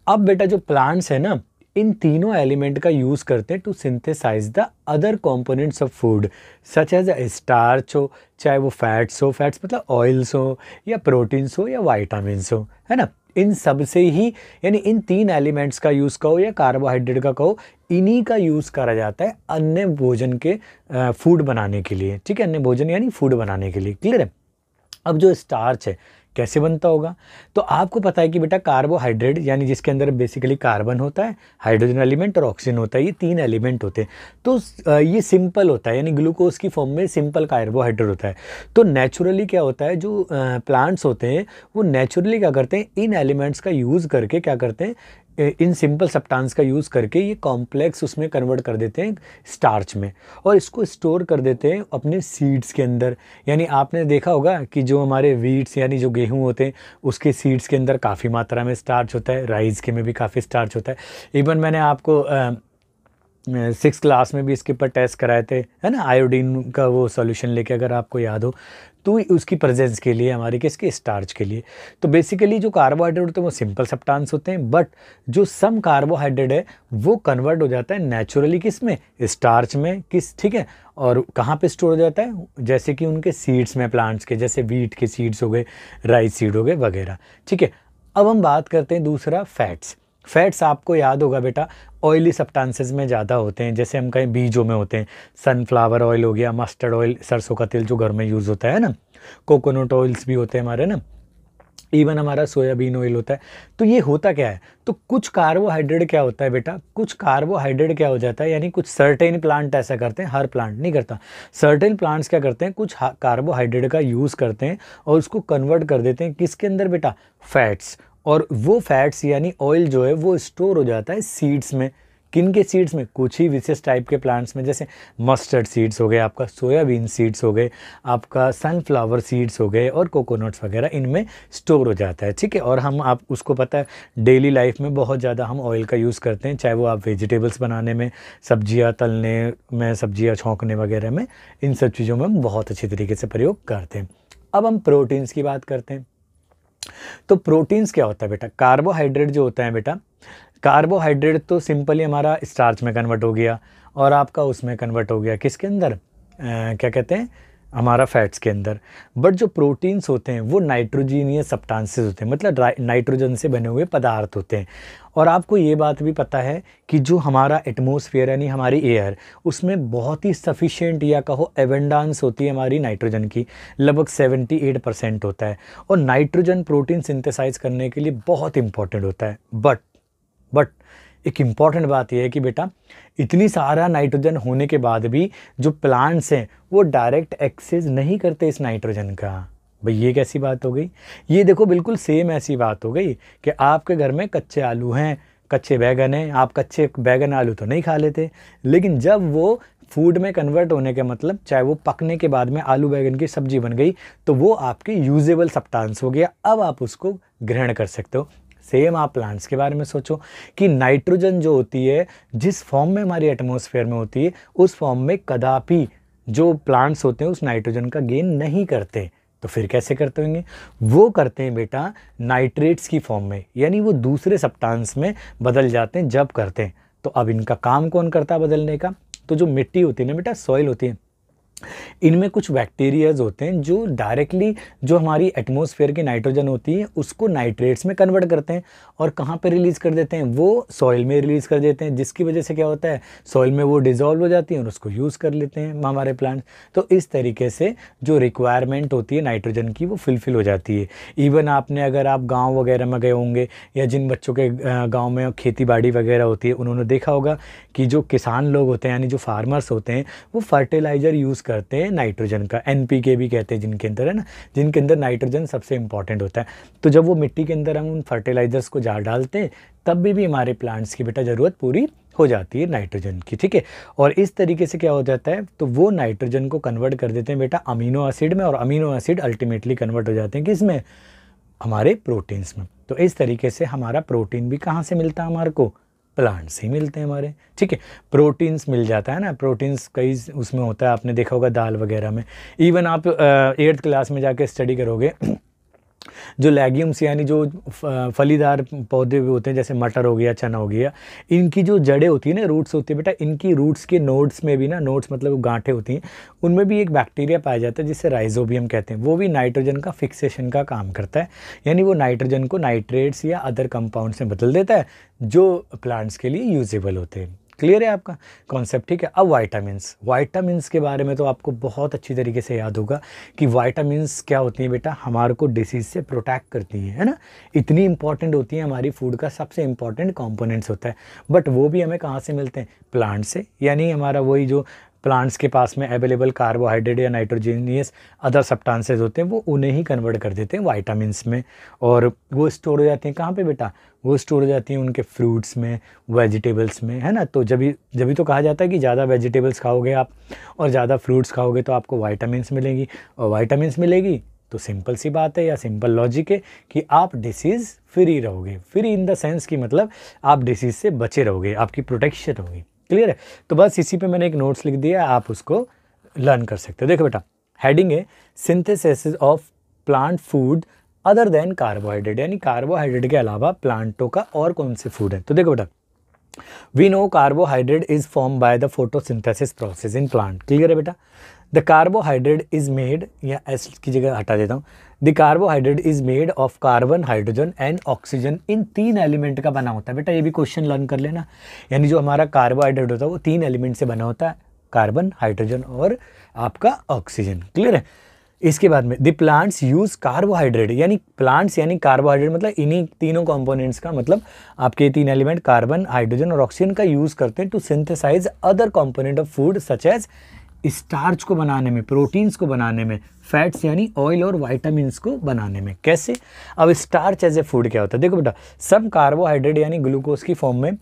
अब बेटा जो प्लांट्स है ना, इन तीनों एलिमेंट का यूज़ करते हैं to synthesize the other components of food, such as starch हो, चाहे वो फैट्स हो, फैट्स मतलब ऑयल्स हो, या प्रोटीन्स हो या वाइटामिन्स हो, है ना, इन सब से ही, यानी इन 3 एलिमेंट्स का यूज़ कहो या कार्बोहाइड्रेट का कहो, इन्हीं का यूज़ करा जाता है अन्य भोजन के फूड बनाने के लिए। ठीक है, अन्य भोजन यानी फूड बनाने के लिए। क्लियर है। अब जो स्टार्च है कैसे बनता होगा, तो आपको पता है कि बेटा कार्बोहाइड्रेट यानी जिसके अंदर बेसिकली कार्बन होता है, हाइड्रोजन एलिमेंट और ऑक्सीजन होता है, ये 3 एलिमेंट होते हैं। तो ये सिंपल होता है, यानी ग्लूकोज की फॉर्म में सिंपल कार्बोहाइड्रेट होता है। तो नेचुरली क्या होता है, जो प्लांट्स होते हैं वो नेचुरली क्या करते हैं, इन एलिमेंट्स का यूज़ करके क्या करते हैं, इन सिंपल सब्सटेंस का यूज़ करके ये कॉम्प्लेक्स उसमें कन्वर्ट कर देते हैं स्टार्च में, और इसको स्टोर कर देते हैं अपने सीड्स के अंदर। यानी आपने देखा होगा कि जो हमारे वीट्स यानी जो गेहूं होते हैं उसके सीड्स के अंदर काफ़ी मात्रा में स्टार्च होता है, राइस के में भी काफ़ी स्टार्च होता है। इवन मैंने आपको 6th क्लास में भी इसके ऊपर टेस्ट कराए थे, है ना, आयोडीन का वो सॉल्यूशन लेके, अगर आपको याद हो, तो उसकी प्रेजेंस के लिए हमारे किसके, स्टार्च के लिए। तो बेसिकली जो कार्बोहाइड्रेट होते हैं वो सिंपल सब्सटेंस होते हैं, बट जो सम कार्बोहाइड्रेट है वो कन्वर्ट हो जाता है नेचुरली किस में, स्टार्च में। ठीक है, और कहाँ पे स्टोर हो जाता है, जैसे कि उनके सीड्स में, प्लांट्स के, जैसे वीट के सीड्स हो गए, राइस सीड हो गए वगैरह। ठीक है, अब हम बात करते हैं दूसरा फैट्स। फैट्स आपको याद होगा बेटा ऑयली सब्सटेंसेस में ज़्यादा होते हैं, जैसे हम कहें बीजों में होते हैं, सनफ्लावर ऑयल हो गया, मस्टर्ड ऑयल, सरसों का तेल जो घर में यूज़ होता है ना, कोकोनट ऑयल्स भी होते हैं हमारे ना, इवन हमारा सोयाबीन ऑयल होता है। तो ये होता क्या है, तो कुछ कार्बोहाइड्रेट क्या होता है बेटा, कुछ कार्बोहाइड्रेट क्या हो जाता है, यानी कुछ सर्टेन प्लांट ऐसा करते हैं, हर प्लांट नहीं करता, सर्टेन प्लांट्स क्या करते हैं, कुछ कार्बोहाइड्रेट का यूज़ करते हैं और उसको कन्वर्ट कर देते हैं किसके अंदर बेटा, फैट्स। और वो फैट्स यानी ऑयल जो है वो स्टोर हो जाता है सीड्स में। किन के सीड्स में, कुछ ही विशेष टाइप के प्लांट्स में, जैसे मस्टर्ड सीड्स हो गए, आपका सोयाबीन सीड्स हो गए, आपका सनफ्लावर सीड्स हो गए और कोकोनट्स वगैरह, इनमें स्टोर हो जाता है। ठीक है, और हम, आप उसको पता है डेली लाइफ में बहुत ज़्यादा हम ऑयल का यूज़ करते हैं, चाहे वो आप वेजिटेबल्स बनाने में, सब्जियाँ तलने में, सब्जियाँ छौंकने वगैरह में, इन सब चीज़ों में हम बहुत अच्छी तरीके से प्रयोग करते हैं। अब हम प्रोटीन्स की बात करते हैं। तो प्रोटीन्स क्या होता है बेटा, कार्बोहाइड्रेट जो होता है बेटा, कार्बोहाइड्रेट तो सिंपली हमारा स्टार्च में कन्वर्ट हो गया और आपका उसमें कन्वर्ट हो गया किसके अंदर, क्या कहते हैं, हमारा फैट्स के अंदर। बट जो प्रोटीन्स होते हैं वो नाइट्रोजीनियस सब्सटेंसेस होते हैं, मतलब नाइट्रोजन से बने हुए पदार्थ होते हैं। और आपको ये बात भी पता है कि जो हमारा एटमॉस्फेयर यानी हमारी एयर, उसमें बहुत ही सफिशिएंट या कहो एवेंडेंस होती है हमारी नाइट्रोजन की, लगभग 78% होता है। और नाइट्रोजन प्रोटीन सिंथेसाइज करने के लिए बहुत इंपॉर्टेंट होता है। बट एक इम्पॉर्टेंट बात यह है कि बेटा इतनी सारा नाइट्रोजन होने के बाद भी जो प्लांट्स हैं वो डायरेक्ट एक्सेस नहीं करते इस नाइट्रोजन का। भाई ये कैसी बात हो गई, ये देखो बिल्कुल सेम ऐसी बात हो गई कि आपके घर में कच्चे आलू हैं, कच्चे बैगन हैं, आप कच्चे बैगन आलू तो नहीं खा लेते, लेकिन जब वो फूड में कन्वर्ट होने के मतलब चाहे वो पकने के बाद में आलू बैगन की सब्जी बन गई तो वो आपके यूजेबल सब्सटेंस हो गया, अब आप उसको ग्रहण कर सकते हो। सेम आप प्लांट्स के बारे में सोचो कि नाइट्रोजन जो होती है जिस फॉर्म में हमारी एटमॉस्फेयर में होती है उस फॉर्म में कदापि जो प्लांट्स होते हैं उस नाइट्रोजन का गेन नहीं करते। तो फिर कैसे करते होंगे? वो करते हैं बेटा नाइट्रेट्स की फॉर्म में, यानी वो दूसरे सब्सटेंस में बदल जाते हैं जब करते हैं। तो अब इनका काम कौन करता है बदलने का? तो जो मिट्टी होती है ना बेटा, सॉइल होती है, इनमें कुछ बैक्टीरियाज होते हैं जो डायरेक्टली जो हमारी एटमॉस्फेयर की नाइट्रोजन होती है उसको नाइट्रेट्स में कन्वर्ट करते हैं और कहाँ पे रिलीज़ कर देते हैं? वो सॉइल में रिलीज़ कर देते हैं, जिसकी वजह से क्या होता है सॉइल में वो डिज़ोल्व हो जाती है और उसको यूज़ कर लेते हैं हमारे प्लांट्स। तो इस तरीके से जो रिक्वायरमेंट होती है नाइट्रोजन की वो फुलफिल हो जाती है। इवन आपने अगर आप गाँव वगैरह में गए होंगे या जिन बच्चों के गाँव में खेती बाड़ी वगैरह होती है उन्होंने देखा होगा कि जो किसान लोग होते हैं यानी जो फार्मर्स होते हैं वो फर्टिलाइज़र यूज़ करते हैं नाइट्रोजन का, NPK भी कहते हैं जिनके अंदर, है ना, जिनके अंदर नाइट्रोजन सबसे इंपॉर्टेंट होता है। तो जब वो मिट्टी के अंदर हम उन फर्टिलाइजर्स को डालते हैं तब भी हमारे प्लांट्स की बेटा ज़रूरत पूरी हो जाती है नाइट्रोजन की, ठीक है। और इस तरीके से क्या हो जाता है, तो वो नाइट्रोजन को कन्वर्ट कर देते हैं बेटा अमीनो एसिड में, और अमीनो एसिड अल्टीमेटली कन्वर्ट हो जाते हैं किस में? हमारे प्रोटीन्स में। तो इस तरीके से हमारा प्रोटीन भी कहाँ से मिलता है? हमारे को प्लांट से ही मिलते हैं हमारे, ठीक है। प्रोटीन्स मिल जाता है ना, प्रोटीन्स कई उसमें होता है, आपने देखा होगा दाल वगैरह में। इवन आप 8th क्लास में जाके स्टडी करोगे जो लेग्यूम्स यानी जो फलीदार पौधे भी होते हैं जैसे मटर हो गया, चना हो गया, इनकी जो जड़ें होती है ना, रूट्स होती है बेटा, इनकी रूट्स के नोड्स में भी ना, नोड्स मतलब गांठें होती हैं, उनमें भी एक बैक्टीरिया पाया जाता है जिसे राइजोबियम कहते हैं। वो भी नाइट्रोजन का फिक्सेशन का काम करता है, यानी वो नाइट्रोजन को नाइट्रेट्स या अदर कंपाउंड्स में बदल देता है जो प्लांट्स के लिए यूजेबल होते हैं। क्लियर है आपका कॉन्सेप्ट, ठीक है। अब वाइटामिन्स के बारे में तो आपको बहुत अच्छी तरीके से याद होगा कि वाइटामिन्स क्या होती हैं बेटा, हमारे को डिसीज से प्रोटेक्ट करती हैं, है ना, इतनी इंपॉर्टेंट होती है, हमारी फूड का सबसे इंपॉर्टेंट कंपोनेंट्स होता है। बट वो भी हमें कहाँ से मिलते हैं? प्लांट से, यानी हमारा वही जो प्लांट्स के पास में अवेलेबल कार्बोहाइड्रेट या नाइट्रोजीनियस अदर सब्सटेंसेस होते हैं वो उन्हें ही कन्वर्ट कर देते हैं वाइटामिन्स में, और वो स्टोर हो जाती हैं कहाँ पे बेटा? वो स्टोर हो जाती हैं उनके फ्रूट्स में, वेजिटेबल्स में, है ना। तो जब तो कहा जाता है कि ज़्यादा वेजिटेबल्स खाओगे आप और ज़्यादा फ्रूट्स खाओगे तो आपको वाइटामिन्स मिलेंगी, और वाइटामिन्स मिलेगी तो सिंपल सी बात है या सिंपल लॉजिक है कि आप डिसीज़ फ्री रहोगे। फ्री इन द सेंस कि मतलब आप डिसीज़ से बचे रहोगे, आपकी प्रोटेक्शन होगी। क्लियर है? तो बस इसी पे मैंने एक नोट्स लिख दिया, आप उसको लर्न कर सकते हो। देखो बेटा, हेडिंग है synthesis of plant food other than carbohydrate, यानी कार्बोहाइड्रेट के अलावा प्लांटों का और कौन से फूड है। तो देखो बेटा, we know carbohydrate is form by the photosynthesis process in plant. Clear है बेटा? द कार्बोहाइड्रेट इज मेड, या एस की जगह हटा देता हूँ, the carbohydrate is made of carbon, hydrogen and oxygen. इन 3 एलिमेंट का बना होता है बेटा, ये भी क्वेश्चन लर्न कर लेना। यानी जो हमारा कार्बोहाइड्रेट होता है वो 3 एलिमेंट से बना होता है, कार्बन, हाइड्रोजन और आपका ऑक्सीजन। क्लियर है? इसके बाद में द प्लांट्स यूज कार्बोहाइड्रेट, यानी प्लांट्स यानी कार्बोहाइड्रेट मतलब इन्हीं तीनों कंपोनेंट्स का, मतलब आपके 3 एलिमेंट कार्बन, हाइड्रोजन और ऑक्सीजन का यूज करते हैं to synthesize other component of food such as starch को बनाने में, प्रोटीन्स को बनाने में, फैट्स यानी ऑयल और वाइटामिन्स को बनाने में। कैसे? अब स्टार्च एज ए फूड क्या होता है? देखो बेटा, सम कार्बोहाइड्रेट यानी ग्लूकोज की फॉर्म में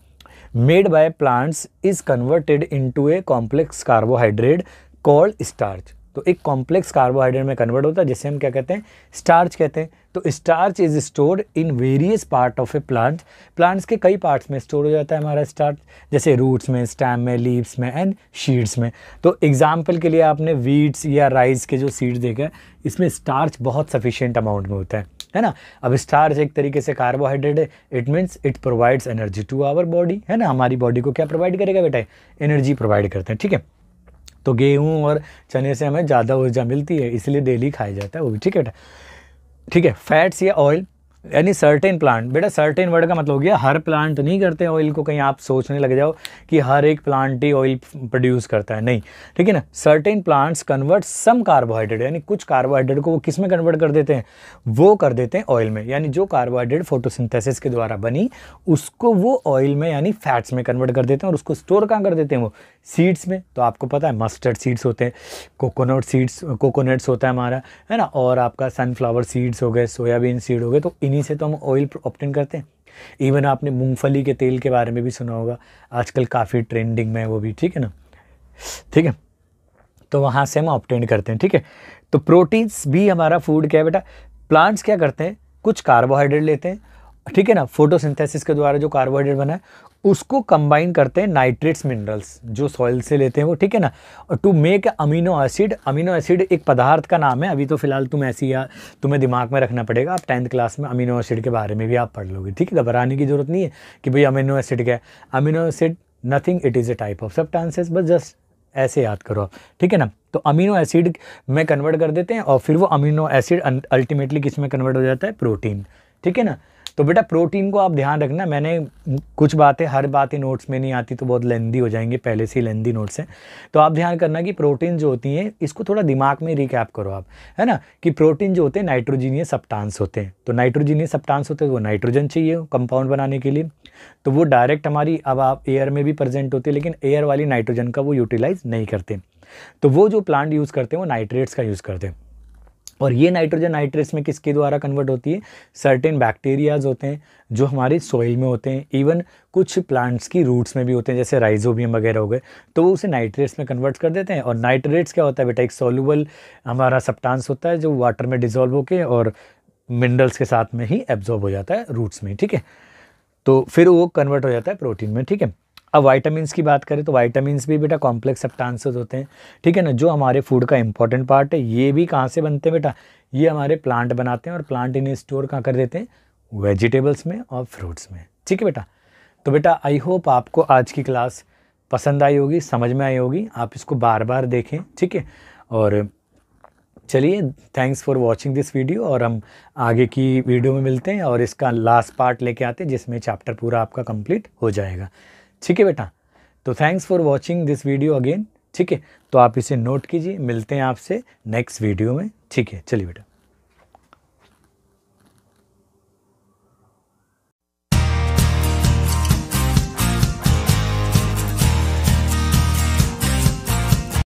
made by plants is converted into a complex carbohydrate called starch. तो एक कॉम्प्लेक्स कार्बोहाइड्रेट में कन्वर्ट होता है जिसे हम क्या कहते हैं? स्टार्च कहते हैं। तो starch is stored in various part of A plant, plants के कई पार्ट्स में स्टोर हो जाता है हमारा स्टार्च, जैसे रूट्स में, स्टेम में, लीव्स में एंड शीड्स में। तो एग्जाम्पल के लिए आपने वीट्स या राइस के जो सीड्स देखा है, इसमें स्टार्च बहुत सफिशिएंट अमाउंट में होता है ना। अब स्टार्च एक तरीके से कार्बोहाइड्रेट है, it means it provides energy to our body, है ना। हमारी बॉडी को क्या प्रोवाइड करेगा बेटा? एनर्जी प्रोवाइड करते हैं, ठीक है। तो गेहूं और चने से हमें ज़्यादा ऊर्जा मिलती है, इसलिए डेली खाया जाता है वो भी, ठीक है बेटा, ठीक है। फैट्स या ऑयल यानी सर्टेन प्लांट, बेटा सर्टेन वर्ड का मतलब हो गया हर प्लांट तो नहीं करते ऑयल को, कहीं आप सोचने लग जाओ कि हर एक प्लांट ही ऑयल प्रोड्यूस करता है, नहीं, ठीक है ना। सर्टेन प्लांट्स कन्वर्ट सम कार्बोहाइड्रेट, यानी कुछ कार्बोहाइड्रेट को वो किस में कन्वर्ट कर देते हैं? वो कर देते हैं ऑयल में, यानी जो कार्बोहाइड्रेट फोटोसिंथेसिस के द्वारा बनी उसको वो ऑयल में यानी फैट्स में कन्वर्ट कर देते हैं, और उसको स्टोर कहाँ कर देते हैं? वो सीड्स में। तो आपको पता है मस्टर्ड सीड्स होते हैं, कोकोनट्स होता है हमारा, है ना, और आपका सनफ्लावर सीड्स हो गए, सोयाबीन सीड हो गए, तो इन्हीं से तो हम ऑयल ऑब्टेन करते हैं। इवन आपने मूंगफली के तेल के बारे में भी सुना होगा, आजकल काफ़ी ट्रेंडिंग में है वो भी, ठीक है ना। ठीक है, तो वहाँ से हम ऑब्टेन करते हैं। ठीक है, तो प्रोटीन्स भी हमारा फूड क्या है बेटा, प्लांट्स क्या करते हैं, कुछ कार्बोहाइड्रेट लेते हैं, ठीक है ना, फोटोसिंथेसिस के द्वारा जो कार्बोहाइड्रेट बना है उसको कंबाइन करते हैं नाइट्रेट्स मिनरल्स जो सॉइल से लेते हैं वो, ठीक है ना, और to make amino acid. Amino acid एक पदार्थ का नाम है, अभी तो फिलहाल तुम ऐसी या तुम्हें दिमाग में रखना पड़ेगा, आप 10th क्लास में अमीनो एसिड के बारे में भी आप पढ़ लोगे। ठीक है, घबराने की जरूरत नहीं है कि भाई अमीनो एसिड क्या है। Amino acid nothing, it is a type of substances, बस जस्ट ऐसे याद करो आप, ठीक है ना। तो अमीनो एसिड में कन्वर्ट कर देते हैं और फिर वो अमीनो एसिड अल्टीमेटली किस में कन्वर्ट हो जाता है, प्रोटीन, ठीक है ना। तो बेटा प्रोटीन को आप ध्यान रखना, मैंने कुछ बातें, हर बातें नोट्स में नहीं आती तो बहुत लेंदी हो जाएंगे, पहले से ही लेंदी नोट्स हैं, तो आप ध्यान करना कि प्रोटीन जो होती हैं इसको थोड़ा दिमाग में रिकैप करो आप, है ना, कि प्रोटीन जो होते हैं नाइट्रोजीनियस सब्सटेंस होते हैं। तो नाइट्रोजीनियस सब्सटेंस होते हैं, वो नाइट्रोजन चाहिए कंपाउंड बनाने के लिए, तो वो डायरेक्ट हमारी अब आप एयर में भी प्रेजेंट होती है, लेकिन एयर वाली नाइट्रोजन का वो यूटिलाइज नहीं करते। तो वो जो प्लांट यूज़ करते हैं वो नाइट्रेट्स का यूज़ करते हैं, और ये नाइट्रोजन नाइट्रेट्स में किसके द्वारा कन्वर्ट होती है, सर्टेन बैक्टीरियाज होते हैं जो हमारे सॉइल में होते हैं, इवन कुछ प्लांट्स की रूट्स में भी होते हैं जैसे राइजोबियम वगैरह हो गए, तो वो उसे नाइट्रेट्स में कन्वर्ट कर देते हैं। और नाइट्रेट्स क्या होता है बेटा, एक सॉल्युबल हमारा सब्सटेंस होता है जो वाटर में डिजोल्व होकर और मिनरल्स के साथ में ही एब्जॉर्ब हो जाता है रूट्स में, ठीक है, तो फिर वो कन्वर्ट हो जाता है प्रोटीन में, ठीक है। अब वाइटामिन्स की बात करें तो वाइटामिन्स भी बेटा कॉम्प्लेक्स सब्सटेंसेस होते हैं, ठीक है ना, जो हमारे फूड का इंपॉर्टेंट पार्ट है। ये भी कहाँ से बनते हैं बेटा, ये हमारे प्लांट बनाते हैं, और प्लांट इन्हें स्टोर कहाँ कर देते हैं, वेजिटेबल्स में और फ्रूट्स में, ठीक है बेटा। तो बेटा आई होप आपको आज की क्लास पसंद आई होगी, समझ में आई होगी, आप इसको बार बार देखें, ठीक है। और चलिए, thanks for watching this video, और हम आगे की वीडियो में मिलते हैं और इसका लास्ट पार्ट लेके आते हैं जिसमें चैप्टर पूरा आपका कंप्लीट हो जाएगा, ठीक है बेटा। तो thanks for watching this video again, ठीक है, तो आप इसे नोट कीजिए, मिलते हैं आपसे नेक्स्ट वीडियो में, ठीक है, चलिए बेटा।